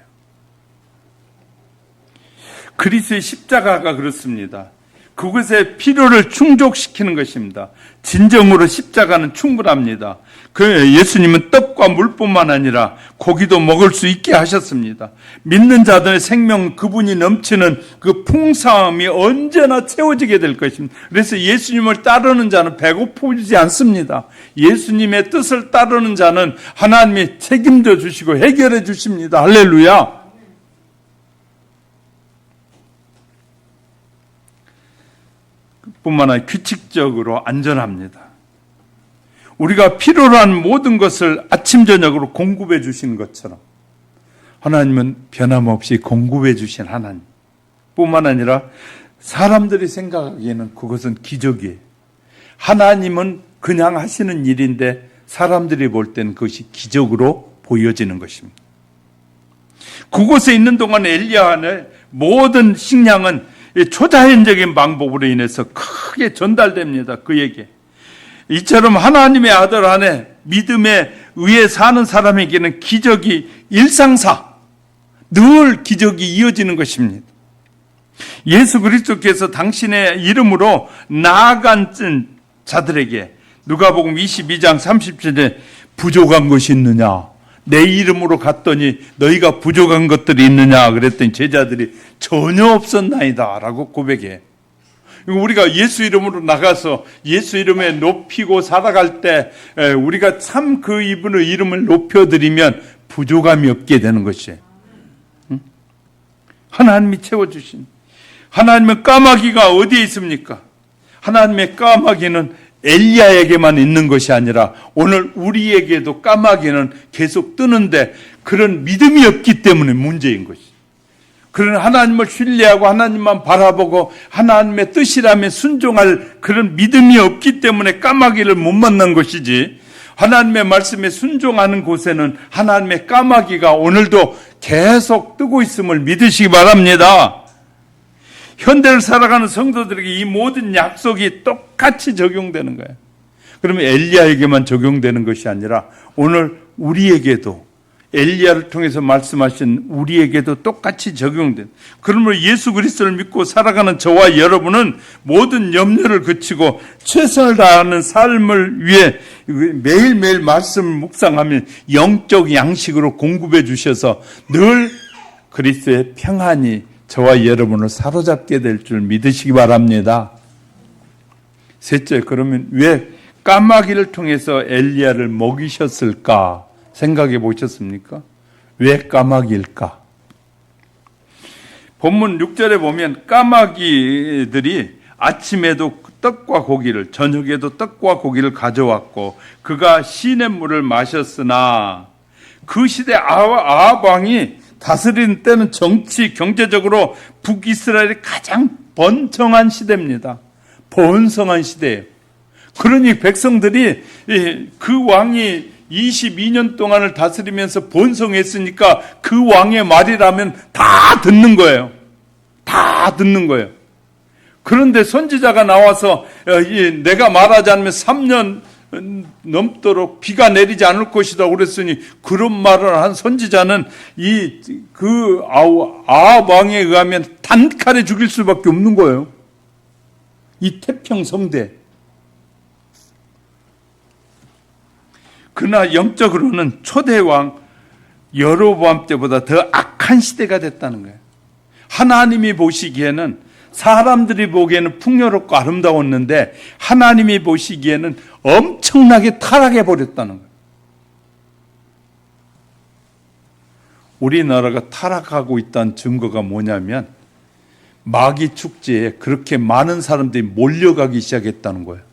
Speaker 1: 그리스도의 십자가가 그렇습니다. 그것의 필요를 충족시키는 것입니다. 진정으로 십자가는 충분합니다. 그 예수님은 떡과 물뿐만 아니라 고기도 먹을 수 있게 하셨습니다. 믿는 자들의 생명, 그분이 넘치는 그 풍성함이 언제나 채워지게 될 것입니다. 그래서 예수님을 따르는 자는 배고프지 않습니다. 예수님의 뜻을 따르는 자는 하나님이 책임져 주시고 해결해 주십니다. 할렐루야. 뿐만 아니라 규칙적으로 안전합니다. 우리가 필요로 한 모든 것을 아침 저녁으로 공급해 주시는 것처럼 하나님은 변함없이 공급해 주신 하나님 뿐만 아니라 사람들이 생각하기에는 그것은 기적이에요. 하나님은 그냥 하시는 일인데 사람들이 볼 때는 그것이 기적으로 보여지는 것입니다. 그곳에 있는 동안 엘리야의 모든 식량은 초자연적인 방법으로 인해서 크게 전달됩니다. 그에게. 이처럼 하나님의 아들 안에 믿음에 의해 사는 사람에게는 기적이 일상사, 늘 기적이 이어지는 것입니다. 예수 그리스도께서 당신의 이름으로 나아간 자들에게 누가복음 22장 30절에 부족한 것이 있느냐? 내 이름으로 갔더니 너희가 부족한 것들이 있느냐? 그랬더니 제자들이 전혀 없었나이다 라고 고백해. 우리가 예수 이름으로 나가서 예수 이름에 높이고 살아갈 때 우리가 참 그 이분의 이름을 높여드리면 부족함이 없게 되는 것이에요. 하나님이 채워주신. 하나님의 까마귀가 어디에 있습니까? 하나님의 까마귀는 엘리야에게만 있는 것이 아니라 오늘 우리에게도 까마귀는 계속 뜨는데 그런 믿음이 없기 때문에 문제인 것이. 그런 하나님을 신뢰하고 하나님만 바라보고 하나님의 뜻이라면 순종할 그런 믿음이 없기 때문에 까마귀를 못 만난 것이지, 하나님의 말씀에 순종하는 곳에는 하나님의 까마귀가 오늘도 계속 뜨고 있음을 믿으시기 바랍니다. 현대를 살아가는 성도들에게 이 모든 약속이 똑같이 적용되는 거예요. 그러면 엘리야에게만 적용되는 것이 아니라 오늘 우리에게도, 엘리야를 통해서 말씀하신 우리에게도 똑같이 적용된, 그러므로 예수 그리스도를 믿고 살아가는 저와 여러분은 모든 염려를 그치고 최선을 다하는 삶을 위해 매일매일 말씀을 묵상하면 영적 양식으로 공급해 주셔서 늘 그리스도의 평안이 저와 여러분을 사로잡게 될 줄 믿으시기 바랍니다. 셋째, 그러면 왜 까마귀를 통해서 엘리야를 먹이셨을까 생각해 보셨습니까? 왜 까마귀일까? 본문 6절에 보면 까마귀들이 아침에도 떡과 고기를, 저녁에도 떡과 고기를 가져왔고 그가 시냇물을 마셨으나, 그 시대 아합 왕이 다스리는 때는 정치, 경제적으로 북이스라엘이 가장 번성한 시대입니다. 번성한 시대예요. 그러니 백성들이 그 왕이 22년 동안을 다스리면서 번성했으니까 그 왕의 말이라면 다 듣는 거예요. 다 듣는 거예요. 그런데 선지자가 나와서 내가 말하지 않으면 3년 넘도록 비가 내리지 않을 것이다 그랬으니, 그런 말을 한 선지자는 그 아합 왕에 의하면 단칼에 죽일 수밖에 없는 거예요. 이 태평성대. 그러나 영적으로는 초대왕 여로보암 때보다 더 악한 시대가 됐다는 거예요. 하나님이 보시기에는, 사람들이 보기에는 풍요롭고 아름다웠는데 하나님이 보시기에는 엄청나게 타락해 버렸다는 거예요. 우리나라가 타락하고 있다는 증거가 뭐냐면, 마귀 축제에 그렇게 많은 사람들이 몰려가기 시작했다는 거예요.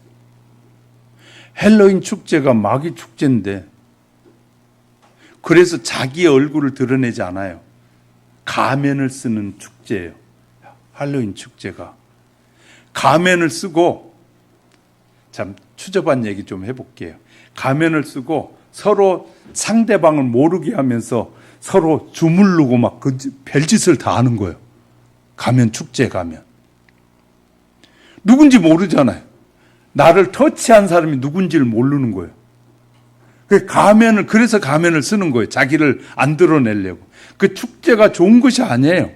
Speaker 1: 헬로윈 축제가 마귀 축제인데, 그래서 자기의 얼굴을 드러내지 않아요. 가면을 쓰는 축제예요. 할로윈 축제가. 가면을 쓰고, 참 추접한 얘기 좀 해볼게요. 가면을 쓰고 서로 상대방을 모르게 하면서 서로 주물르고 막 그 별짓을 다 하는 거예요. 가면 축제 가면. 누군지 모르잖아요. 나를 터치한 사람이 누군지를 모르는 거예요. 그래서 가면을 쓰는 거예요. 자기를 안 드러내려고. 그 축제가 좋은 것이 아니에요.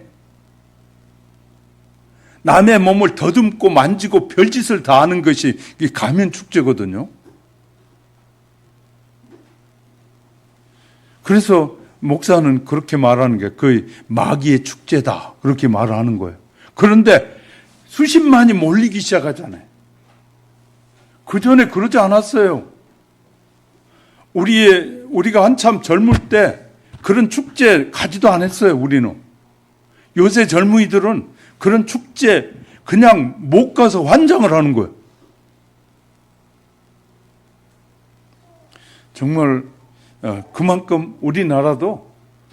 Speaker 1: 남의 몸을 더듬고 만지고 별짓을 다 하는 것이 가면 축제거든요. 그래서 목사는 그렇게 말하는 게 거의 마귀의 축제다, 그렇게 말하는 거예요. 그런데 수십만이 몰리기 시작하잖아요. 그 전에 그러지 않았어요. 우리가 한참 젊을 때 그런 축제 가지도 않았어요, 우리는. 요새 젊은이들은 그런 축제 그냥 못 가서 환장을 하는 거예요. 정말 그만큼 우리나라도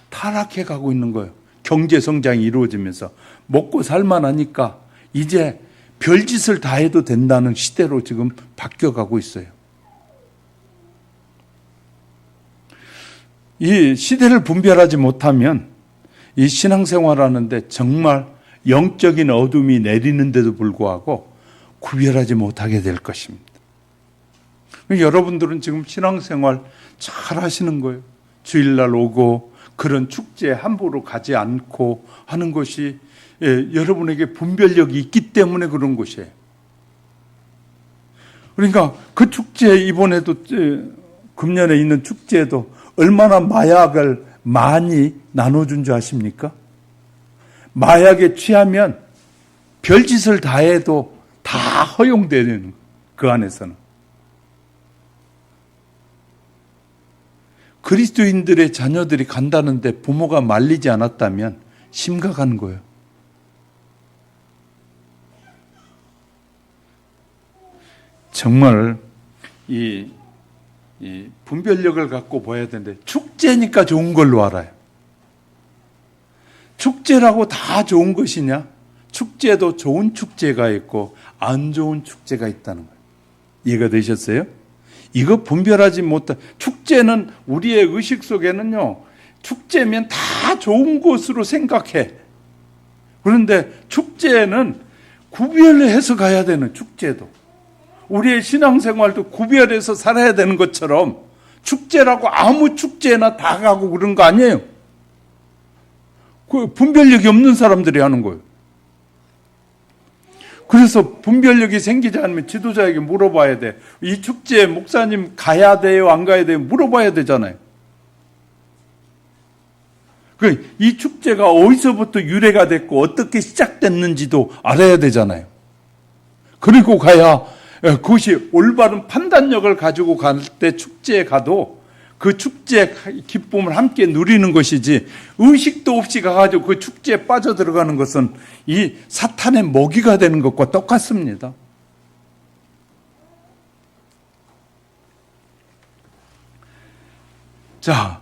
Speaker 1: 타락해 가고 있는 거예요. 경제 성장이 이루어지면서 먹고 살만하니까 이제 별짓을 다 해도 된다는 시대로 지금 바뀌어가고 있어요. 이 시대를 분별하지 못하면 이 신앙생활하는데 정말 영적인 어둠이 내리는데도 불구하고 구별하지 못하게 될 것입니다. 여러분들은 지금 신앙생활 잘 하시는 거예요. 주일날 오고 그런 축제에 함부로 가지 않고 하는 것이 여러분에게 분별력이 있기 때문에 그런 것이에요. 그러니까 그 축제에 이번에도 금년에 있는 축제에도 얼마나 마약을 많이 나눠준 줄 아십니까? 마약에 취하면 별짓을 다 해도 다 허용되는 그 안에서는. 그리스도인들의 자녀들이 간다는데 부모가 말리지 않았다면 심각한 거예요. 정말 이 분별력을 갖고 봐야 되는데 축제니까 좋은 걸로 알아요. 축제라고 다 좋은 것이냐? 축제도 좋은 축제가 있고 안 좋은 축제가 있다는 거예요. 이해가 되셨어요? 이거 분별하지 못한, 축제는 우리의 의식 속에는요, 축제면 다 좋은 것으로 생각해. 그런데 축제는 구별해서 가야 되는, 축제도 우리의 신앙생활도 구별해서 살아야 되는 것처럼 축제라고 아무 축제나 다 가고 그런 거 아니에요. 그 분별력이 없는 사람들이 하는 거예요. 그래서 분별력이 생기지 않으면 지도자에게 물어봐야 돼. 이 축제에 목사님 가야 돼요, 안 가야 돼요? 물어봐야 되잖아요. 이 축제가 어디서부터 유래가 됐고 어떻게 시작됐는지도 알아야 되잖아요. 그리고 가야 그것이 올바른 판단력을 가지고 갈 때 축제에 가도 그 축제의 기쁨을 함께 누리는 것이지, 의식도 없이 가가지고 그 축제에 빠져들어가는 것은 이 사탄의 먹이가 되는 것과 똑같습니다. 자,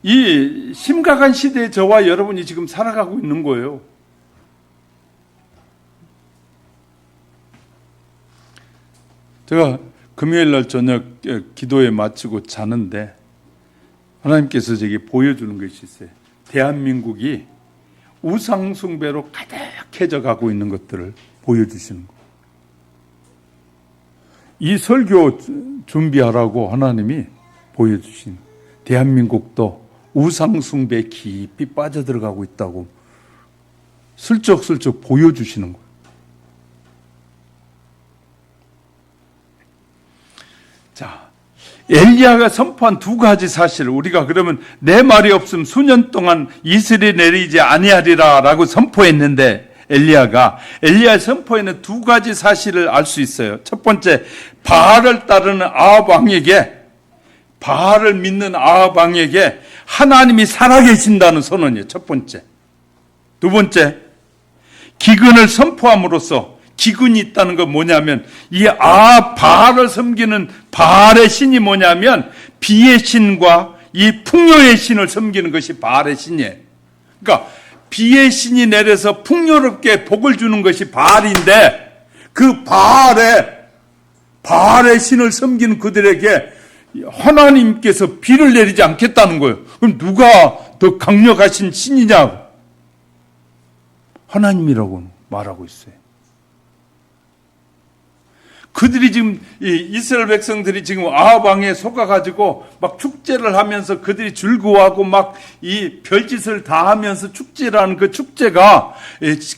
Speaker 1: 이 심각한 시대에 저와 여러분이 지금 살아가고 있는 거예요. 제가 금요일 날 저녁 기도에 마치고 자는데 하나님께서 제게 보여주는 것이 있어요. 대한민국이 우상숭배로 가득해져 가고 있는 것들을 보여주시는 거예요. 이 설교 준비하라고 하나님이 보여주신, 대한민국도 우상숭배에 깊이 빠져들어가고 있다고 슬쩍슬쩍 보여주시는 거예요. 자, 엘리야가 선포한 두 가지 사실을 우리가 그러면 내 말이 없음 수년 동안 이슬이 내리지 아니하리라 라고 선포했는데, 엘리야의 선포에는 두 가지 사실을 알 수 있어요. 첫 번째, 바알을 따르는 아합 왕에게, 바알을 믿는 아합 왕에게 하나님이 살아계신다는 선언이에요. 첫 번째. 두 번째, 기근을 선포함으로써, 기근이 있다는 건 뭐냐면, 이 바알을 섬기는 바알의 신이 뭐냐면 비의 신과 이 풍요의 신을 섬기는 것이 바알의 신이에요. 그러니까 비의 신이 내려서 풍요롭게 복을 주는 것이 바알인데, 그 바알의 신을 섬기는 그들에게 하나님께서 비를 내리지 않겠다는 거예요. 그럼 누가 더 강력하신 신이냐고? 하나님이라고 말하고 있어요. 그들이 지금, 이스라엘 백성들이 지금 아합 왕에 속아가지고 막 축제를 하면서 그들이 즐거워하고 막 이 별짓을 다 하면서 축제라는 그 축제가,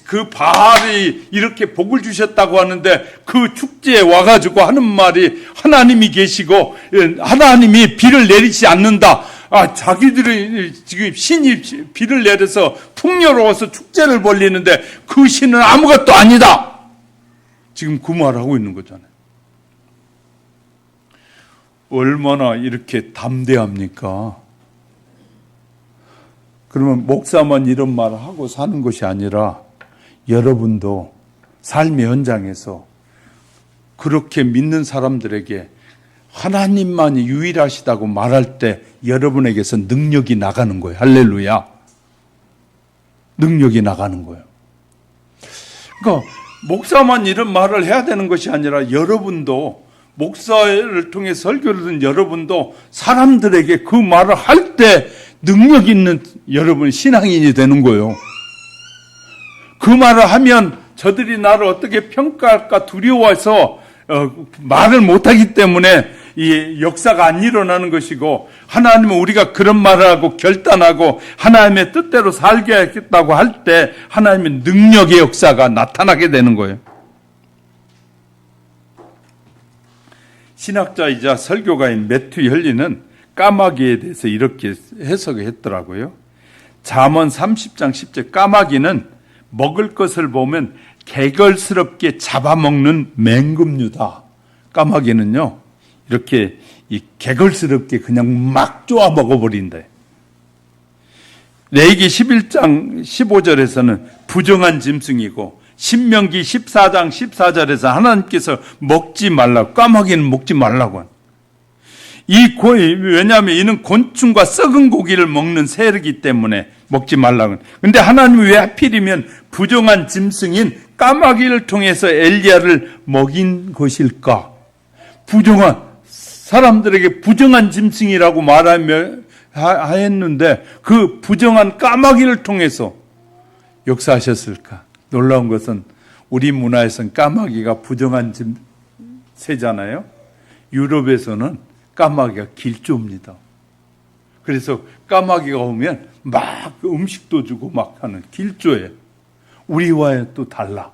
Speaker 1: 그 바알이 이렇게 복을 주셨다고 하는데, 그 축제에 와가지고 하는 말이 하나님이 계시고 하나님이 비를 내리지 않는다. 자기들이 지금 신이 비를 내려서 풍요로워서 축제를 벌리는데 그 신은 아무것도 아니다. 지금 그 말하고 있는 거잖아요. 얼마나 이렇게 담대합니까? 그러면 목사만 이런 말을 하고 사는 것이 아니라 여러분도 삶의 현장에서 그렇게 믿는 사람들에게 하나님만이 유일하시다고 말할 때 여러분에게서 능력이 나가는 거예요. 할렐루야. 능력이 나가는 거예요. 그러니까 목사만 이런 말을 해야 되는 것이 아니라 여러분도, 목사를 통해 설교를 듣는 여러분도 사람들에게 그 말을 할 때 능력 있는 여러분 신앙인이 되는 거예요. 그 말을 하면 저들이 나를 어떻게 평가할까 두려워해서 말을 못하기 때문에 이 역사가 안 일어나는 것이고, 하나님은 우리가 그런 말을 하고 결단하고 하나님의 뜻대로 살게 하겠다고 할 때 하나님의 능력의 역사가 나타나게 되는 거예요. 신학자이자 설교가인 매튜 혈리는 까마귀에 대해서 이렇게 해석을 했더라고요. 잠언 30장 10절, 까마귀는 먹을 것을 보면 개걸스럽게 잡아먹는 맹금류다. 까마귀는요, 이렇게 이 개걸스럽게 그냥 막 쪼아 먹어버린다. 레위기 11장 15절에서는 부정한 짐승이고, 신명기 14장 14절에서 하나님께서 먹지 말라고, 까마귀는 먹지 말라고 한. 왜냐하면 이는 곤충과 썩은 고기를 먹는 새이기 때문에 먹지 말라고. 근데 하나님이 왜 하필이면 부정한 짐승인 까마귀를 통해서 엘리야를 먹인 것일까? 부정한, 사람들에게 부정한 짐승이라고 하였는데 그 부정한 까마귀를 통해서 역사하셨을까? 놀라운 것은 우리 문화에서는 까마귀가 부정한 새잖아요. 유럽에서는 까마귀가 길조입니다. 그래서 까마귀가 오면 막 음식도 주고 막 하는 길조예요. 우리와는 또 달라.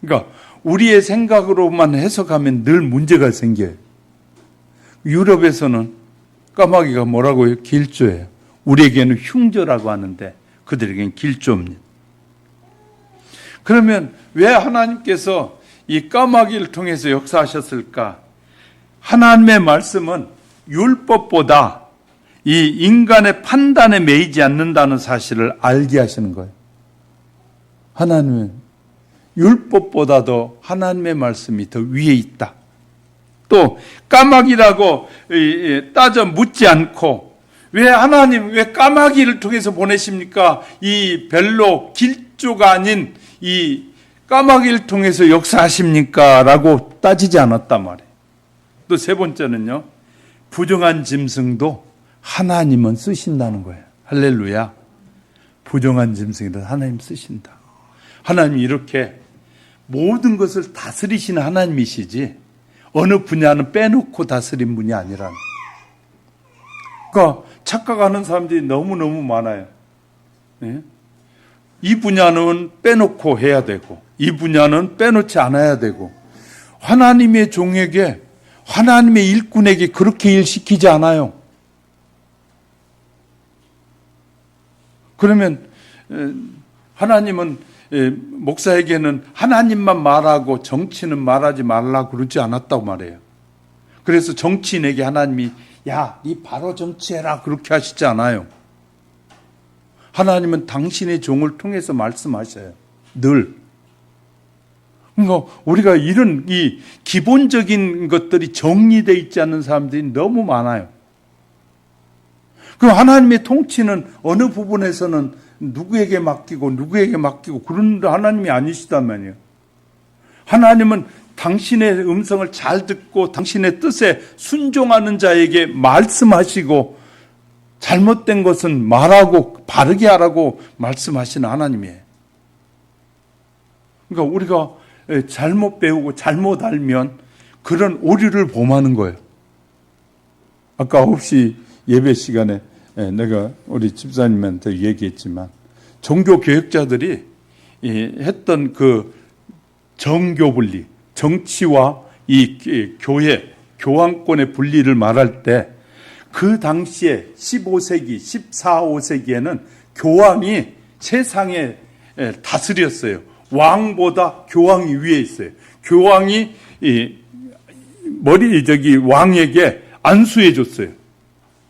Speaker 1: 그러니까 우리의 생각으로만 해석하면 늘 문제가 생겨요. 유럽에서는 까마귀가 뭐라고요? 길조예요. 우리에게는 흉조라고 하는데 그들에게는 길조입니다. 그러면 왜 하나님께서 이 까마귀를 통해서 역사하셨을까? 하나님의 말씀은 율법보다 이 인간의 판단에 매이지 않는다는 사실을 알게 하시는 거예요. 하나님은 율법보다도 하나님의 말씀이 더 위에 있다. 또 까마귀라고 따져 묻지 않고 왜 하나님 왜 까마귀를 통해서 보내십니까? 이 별로 길조가 아닌 이 까마귀를 통해서 역사하십니까? 라고 따지지 않았단 말이에요. 또 세 번째는요, 부정한 짐승도 하나님은 쓰신다는 거예요. 할렐루야. 부정한 짐승도 하나님 쓰신다. 하나님이 이렇게 모든 것을 다스리시는 하나님이시지 어느 분야는 빼놓고 다스린 분이 아니라는. 그러니까 착각하는 사람들이 너무너무 많아요. 네? 이 분야는 빼놓고 해야 되고 이 분야는 빼놓지 않아야 되고 하나님의 종에게 하나님의 일꾼에게 그렇게 일시키지 않아요. 그러면 하나님은 목사에게는 하나님만 말하고 정치는 말하지 말라고 그러지 않았다고 말해요. 그래서 정치인에게 하나님이 야, 네 바로 정치해라 그렇게 하시지 않아요. 하나님은 당신의 종을 통해서 말씀하셔요. 늘. 그러니까 우리가 이런 이 기본적인 것들이 정리되어 있지 않는 사람들이 너무 많아요. 그럼 하나님의 통치는 어느 부분에서는 누구에게 맡기고 그런 하나님이 아니시단 말이에요. 하나님은 당신의 음성을 잘 듣고 당신의 뜻에 순종하는 자에게 말씀하시고 잘못된 것은 말하고 바르게 하라고 말씀하시는 하나님이에요. 그러니까 우리가 잘못 배우고 잘못 알면 그런 오류를 범하는 거예요. 아까 9시 예배 시간에 내가 우리 집사님한테 얘기했지만 종교교육자들이 했던 그 정교분리, 정치와 이 교회, 교황권의 분리를 말할 때 그 당시에 15세기, 14, 5세기에는 교황이 세상에 다스렸어요. 왕보다 교황이 위에 있어요. 교황이 왕에게 안수해 줬어요.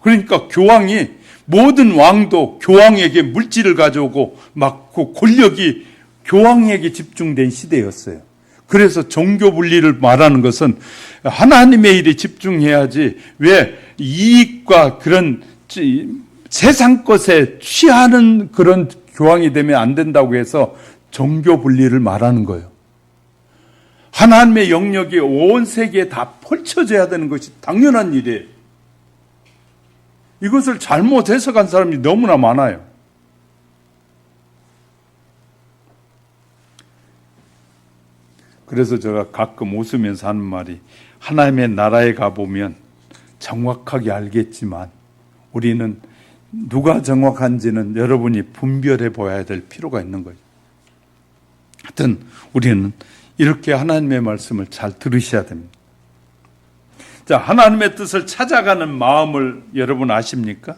Speaker 1: 그러니까 교황이 모든 왕도 교황에게 물질을 가져오고 막 그 권력이 교황에게 집중된 시대였어요. 그래서 종교 분리를 말하는 것은 하나님의 일에 집중해야지 왜 이익과 그런 세상 것에 취하는 그런 교황이 되면 안 된다고 해서 종교 분리를 말하는 거예요. 하나님의 영역이 온 세계에 다 펼쳐져야 되는 것이 당연한 일이에요. 이것을 잘못 해석한 사람이 너무나 많아요. 그래서 제가 가끔 웃으면서 하는 말이 하나님의 나라에 가보면 정확하게 알겠지만 우리는 누가 정확한지는 여러분이 분별해 보아야 될 필요가 있는 거예요. 하여튼 우리는 이렇게 하나님의 말씀을 잘 들으셔야 됩니다. 자, 하나님의 뜻을 찾아가는 마음을 여러분 아십니까?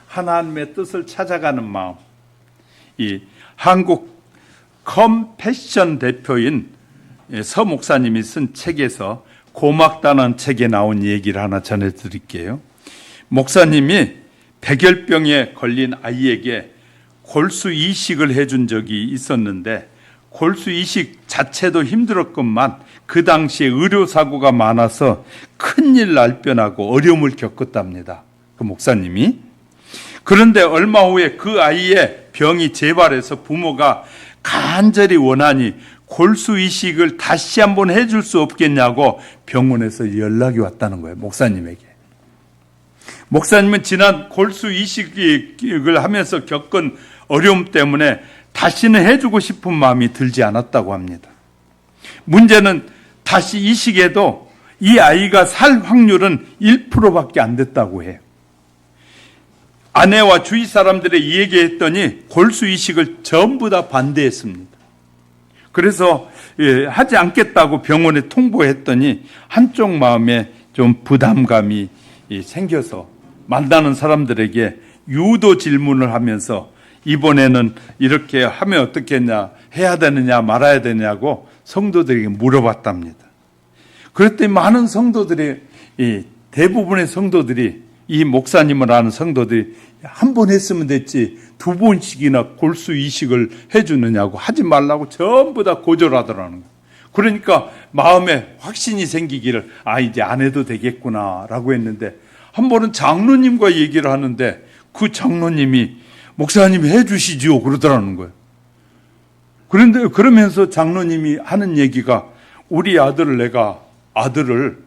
Speaker 1: 하나님의 뜻을 찾아가는 마음. 이 한국 컴패션 대표인 서 목사님이 쓴 책에서 고막다는 책에 나온 얘기를 하나 전해드릴게요. 목사님이 백열병에 걸린 아이에게 골수 이식을 해준 적이 있었는데 골수 이식 자체도 힘들었건만 그 당시에 의료사고가 많아서 큰일 날 뻔하고 어려움을 겪었답니다. 그 목사님이. 그런데 얼마 후에 그 아이의 병이 재발해서 부모가 간절히 원하니 골수 이식을 다시 한번 해줄 수 없겠냐고 병원에서 연락이 왔다는 거예요. 목사님에게. 목사님은 지난 골수 이식을 하면서 겪은 어려움 때문에 다시는 해주고 싶은 마음이 들지 않았다고 합니다. 문제는 다시 이식해도 이 아이가 살 확률은 1%밖에 안 됐다고 해요. 아내와 주위 사람들에게 얘기했더니 골수 이식을 전부 다 반대했습니다. 그래서 하지 않겠다고 병원에 통보했더니 한쪽 마음에 좀 부담감이 생겨서 만나는 사람들에게 유도 질문을 하면서 이번에는 이렇게 하면 어떻겠냐, 해야 되느냐 말아야 되냐고 성도들에게 물어봤답니다. 그랬더니 많은 성도들이, 대부분의 성도들이, 이 목사님을 아는 성도들이 한 번 했으면 됐지 2번씩이나 골수 이식을 해주느냐고, 하지 말라고 전부 다 고절하더라는 거예요. 그러니까 마음에 확신이 생기기를 이제 안 해도 되겠구나 라고 했는데, 한 번은 장로님과 얘기를 하는데 그 장로님이 목사님이 해주시지요 그러더라는 거예요. 그런데 그러면서 장로님이 하는 얘기가, 우리 아들을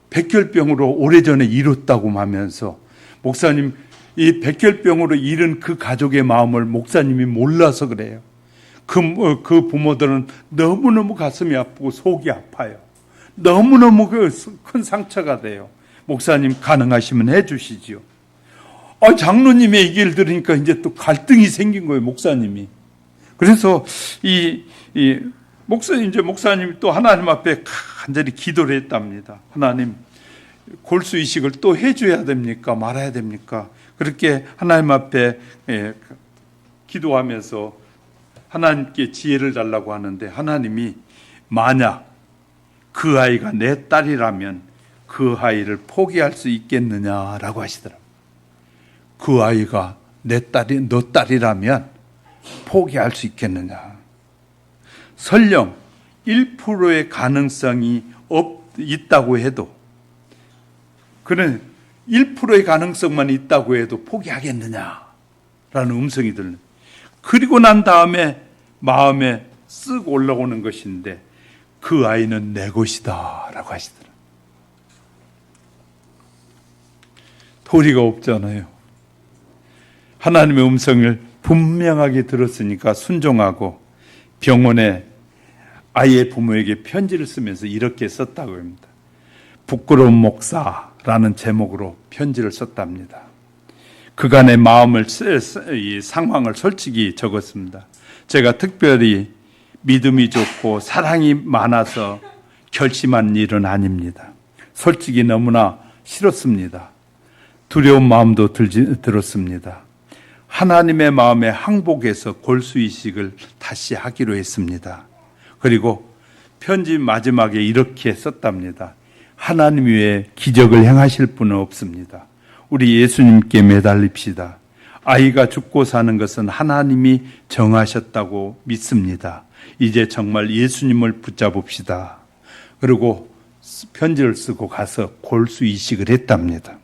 Speaker 1: 백혈병으로 오래전에 잃었다고 하면서, 목사님 이 백혈병으로 잃은 그 가족의 마음을 목사님이 몰라서 그래요. 그 부모들은 너무너무 가슴이 아프고 속이 아파요. 너무너무 큰 상처가 돼요. 목사님 가능하시면 해주시지요. 장로님의 얘기를 들으니까 이제 또 갈등이 생긴 거예요, 목사님이. 그래서 목사님이 또 하나님 앞에 간절히 기도를 했답니다. 하나님, 골수 이식을 또 해줘야 됩니까? 말아야 됩니까? 그렇게 하나님 앞에 기도하면서 하나님께 지혜를 달라고 하는데, 하나님이 만약 그 아이가 내 딸이라면 그 아이를 포기할 수 있겠느냐라고 하시더라고요. 그 아이가 너 딸이라면 포기할 수 있겠느냐. 설령 1%의 가능성이 있다고 해도, 그는 1%의 가능성만 있다고 해도 포기하겠느냐라는 음성이 들려요. 그리고 난 다음에 마음에 쓱 올라오는 것인데, 그 아이는 내 것이다 라고 하시더라고요. 도리가 없잖아요. 하나님의 음성을 분명하게 들었으니까 순종하고 병원에 아이의 부모에게 편지를 쓰면서 이렇게 썼다고 합니다. 부끄러운 목사라는 제목으로 편지를 썼답니다. 그간의 마음을, 이 상황을 솔직히 적었습니다. 제가 특별히 믿음이 좋고 사랑이 많아서 결심한 일은 아닙니다. 솔직히 너무나 싫었습니다. 두려운 마음도 들었습니다. 하나님의 마음에 항복해서 골수이식을 다시 하기로 했습니다. 그리고 편지 마지막에 이렇게 썼답니다. 하나님 외에 기적을 행하실 분은 없습니다. 우리 예수님께 매달립시다. 아이가 죽고 사는 것은 하나님이 정하셨다고 믿습니다. 이제 정말 예수님을 붙잡읍시다. 그리고 편지를 쓰고 가서 골수 이식을 했답니다.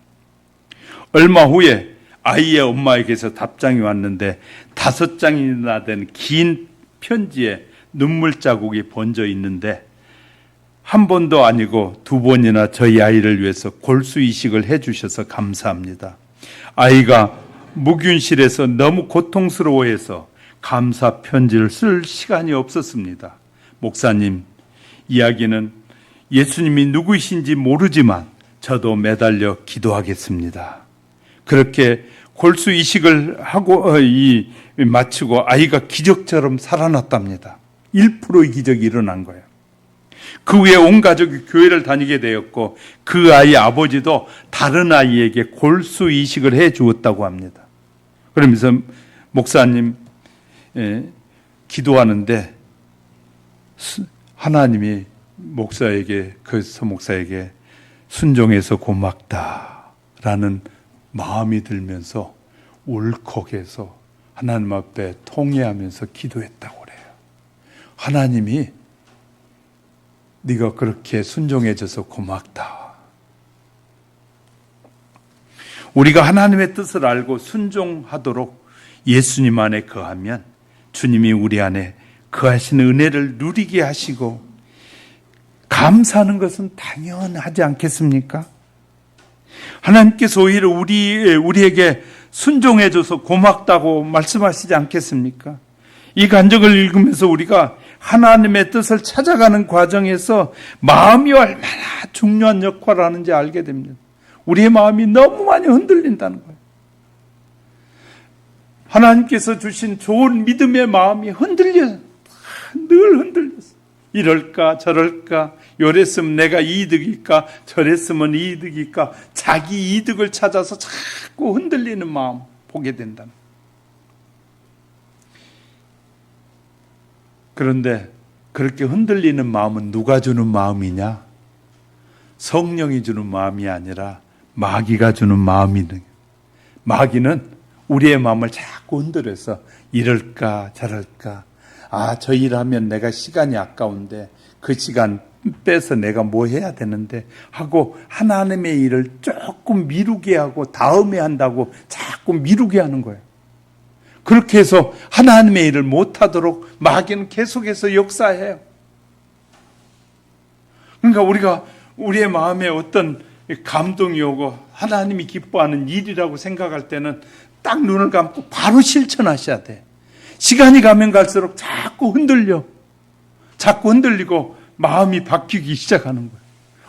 Speaker 1: 얼마 후에 아이의 엄마에게서 답장이 왔는데 5장이나 된 긴 편지에 눈물 자국이 번져 있는데, 한 번도 아니고 2번이나 저희 아이를 위해서 골수 이식을 해주셔서 감사합니다. 아이가 무균실에서 너무 고통스러워해서 감사 편지를 쓸 시간이 없었습니다. 목사님, 이야기는 예수님이 누구이신지 모르지만 저도 매달려 기도하겠습니다. 그렇게 골수 이식을 하고 마치고 아이가 기적처럼 살아났답니다. 1%의 기적이 일어난 거예요. 그 후에 온 가족이 교회를 다니게 되었고, 그 아이 아버지도 다른 아이에게 골수 이식을 해 주었다고 합니다. 그러면서 목사님 기도하는데 하나님이 그 서목사에게 순종해서 고맙다라는 마음이 들면서 울컥해서 하나님 앞에 통회하면서 기도했다고 그래요. 하나님이 네가 그렇게 순종해줘서 고맙다. 우리가 하나님의 뜻을 알고 순종하도록 예수님 안에 거하면 주님이 우리 안에 거하시는 은혜를 누리게 하시고 감사하는 것은 당연하지 않겠습니까? 하나님께서 오히려 우리에게 순종해줘서 고맙다고 말씀하시지 않겠습니까? 이 간증을 읽으면서 우리가 하나님의 뜻을 찾아가는 과정에서 마음이 얼마나 중요한 역할을 하는지 알게 됩니다. 우리의 마음이 너무 많이 흔들린다는 거예요. 하나님께서 주신 좋은 믿음의 마음이 흔들려요. 늘 흔들렸어요. 이럴까 저럴까, 요랬으면 내가 이득일까, 저랬으면 이득일까, 자기 이득을 찾아서 자꾸 흔들리는 마음 보게 된다는 거예요. 그런데 그렇게 흔들리는 마음은 누가 주는 마음이냐? 성령이 주는 마음이 아니라 마귀가 주는 마음이네. 마귀는 우리의 마음을 자꾸 흔들어서 이럴까 저럴까, 저 일하면 내가 시간이 아까운데 그 시간 빼서 내가 뭐 해야 되는데 하고 하나님의 일을 조금 미루게 하고 다음에 한다고 자꾸 미루게 하는 거예요. 그렇게 해서 하나님의 일을 못하도록 마귀는 계속해서 역사해요. 그러니까 우리가 우리의 마음에 어떤 감동이 오고 하나님이 기뻐하는 일이라고 생각할 때는 딱 눈을 감고 바로 실천하셔야 돼. 시간이 가면 갈수록 자꾸 흔들리고 마음이 바뀌기 시작하는 거예요.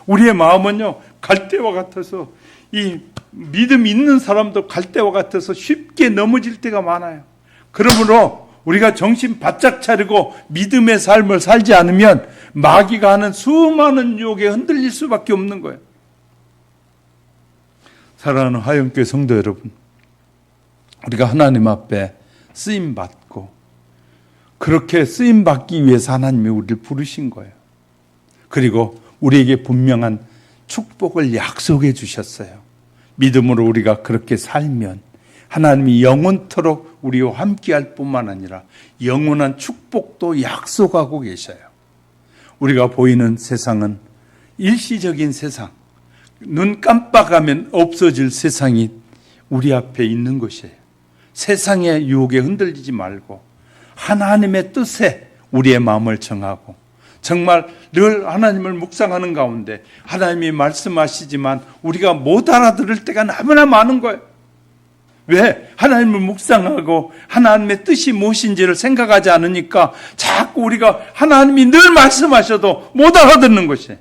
Speaker 1: 우리의 마음은요, 갈대와 같아서 이 믿음 있는 사람도 갈대와 같아서 쉽게 넘어질 때가 많아요. 그러므로 우리가 정신 바짝 차리고 믿음의 삶을 살지 않으면 마귀가 하는 수많은 유혹에 흔들릴 수밖에 없는 거예요. 사랑하는 화영교회 성도 여러분, 우리가 하나님 앞에 쓰임받고 그렇게 쓰임받기 위해서 하나님이 우리를 부르신 거예요. 그리고 우리에게 분명한 축복을 약속해 주셨어요. 믿음으로 우리가 그렇게 살면 하나님이 영원토록 우리와 함께할 뿐만 아니라 영원한 축복도 약속하고 계셔요. 우리가 보이는 세상은 일시적인 세상, 눈 깜빡하면 없어질 세상이 우리 앞에 있는 것이에요. 세상의 유혹에 흔들리지 말고 하나님의 뜻에 우리의 마음을 정하고 정말 늘 하나님을 묵상하는 가운데 하나님이 말씀하시지만 우리가 못 알아들을 때가 너무나 많은 거예요. 왜? 하나님을 묵상하고 하나님의 뜻이 무엇인지를 생각하지 않으니까 자꾸 우리가 하나님이 늘 말씀하셔도 못 알아듣는 것이에요.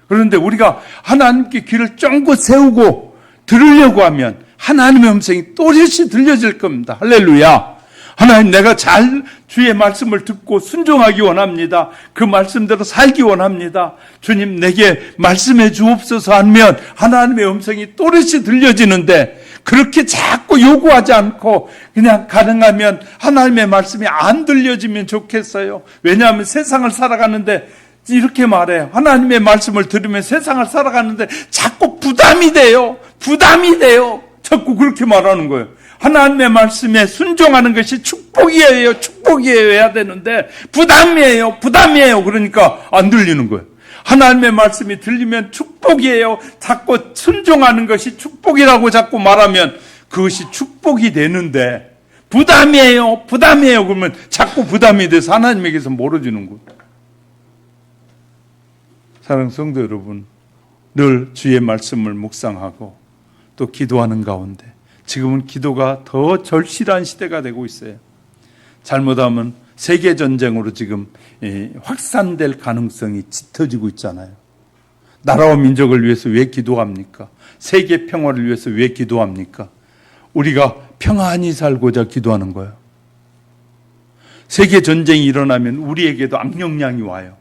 Speaker 1: 그런데 우리가 하나님께 귀를 쫑긋 세우고 들으려고 하면 하나님의 음성이 또렷이 들려질 겁니다. 할렐루야. 하나님, 내가 잘 주의 말씀을 듣고 순종하기 원합니다. 그 말씀대로 살기 원합니다. 주님, 내게 말씀해 주옵소서 하면 하나님의 음성이 또렷이 들려지는데 그렇게 자꾸 요구하지 않고 그냥 가능하면 하나님의 말씀이 안 들려지면 좋겠어요. 왜냐하면 세상을 살아가는데 이렇게 말해요. 하나님의 말씀을 들으면 세상을 살아가는데 자꾸 부담이 돼요. 자꾸 그렇게 말하는 거예요. 하나님의 말씀에 순종하는 것이 축복이에요. 해야 되는데 부담이에요. 그러니까 안 들리는 거예요. 하나님의 말씀이 들리면 축복이에요. 자꾸 순종하는 것이 축복이라고 자꾸 말하면 그것이 축복이 되는데 부담이에요. 그러면 자꾸 부담이 돼서 하나님에게서 멀어지는 거예요. 사랑하는 성도 여러분, 늘 주의 말씀을 묵상하고 또 기도하는 가운데 지금은 기도가 더 절실한 시대가 되고 있어요. 잘못하면 세계전쟁으로 지금 확산될 가능성이 짙어지고 있잖아요. 나라와 민족을 위해서 왜 기도합니까? 세계 평화를 위해서 왜 기도합니까? 우리가 평안히 살고자 기도하는 거예요. 세계전쟁이 일어나면 우리에게도 악영향이 와요.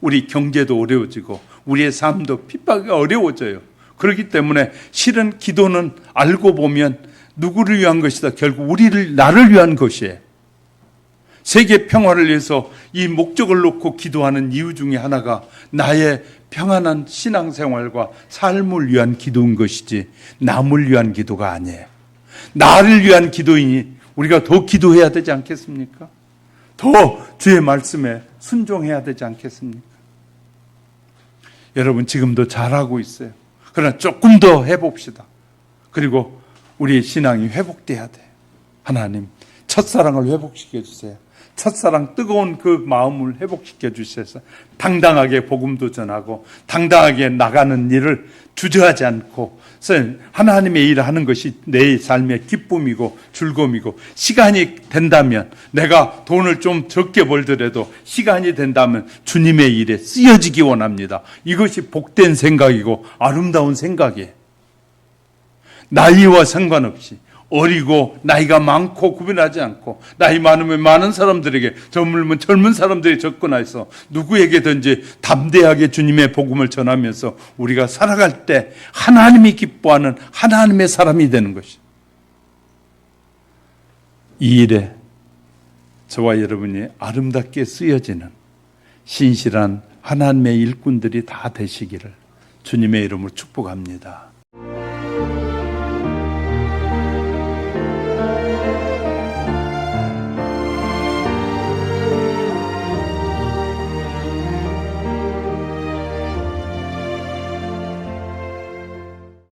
Speaker 1: 우리 경제도 어려워지고 우리의 삶도 핍박이 어려워져요. 그렇기 때문에 실은 기도는 알고 보면 누구를 위한 것이다. 결국 나를 위한 것이에요. 세계 평화를 위해서 이 목적을 놓고 기도하는 이유 중에 하나가 나의 평안한 신앙생활과 삶을 위한 기도인 것이지 남을 위한 기도가 아니에요. 나를 위한 기도이니 우리가 더 기도해야 되지 않겠습니까? 더 주의 말씀에 순종해야 되지 않겠습니까? 여러분, 지금도 잘하고 있어요. 그러나 조금 더 해봅시다. 그리고 우리의 신앙이 회복돼야 돼. 하나님, 첫사랑을 회복시켜 주세요. 첫사랑 뜨거운 그 마음을 회복시켜 주셔서 당당하게 복음도 전하고 당당하게 나가는 일을 주저하지 않고 하나님의 일을 하는 것이 내 삶의 기쁨이고 즐거움이고, 시간이 된다면 내가 돈을 좀 적게 벌더라도 시간이 된다면 주님의 일에 쓰여지기 원합니다. 이것이 복된 생각이고 아름다운 생각이에요. 나이와 상관없이 어리고 나이가 많고 구분하지 않고, 나이 많으면 많은 사람들에게, 젊으면 젊은 사람들이 접근해서 누구에게든지 담대하게 주님의 복음을 전하면서 우리가 살아갈 때 하나님이 기뻐하는 하나님의 사람이 되는 것이, 이 일에 저와 여러분이 아름답게 쓰여지는 신실한 하나님의 일꾼들이 다 되시기를 주님의 이름으로 축복합니다.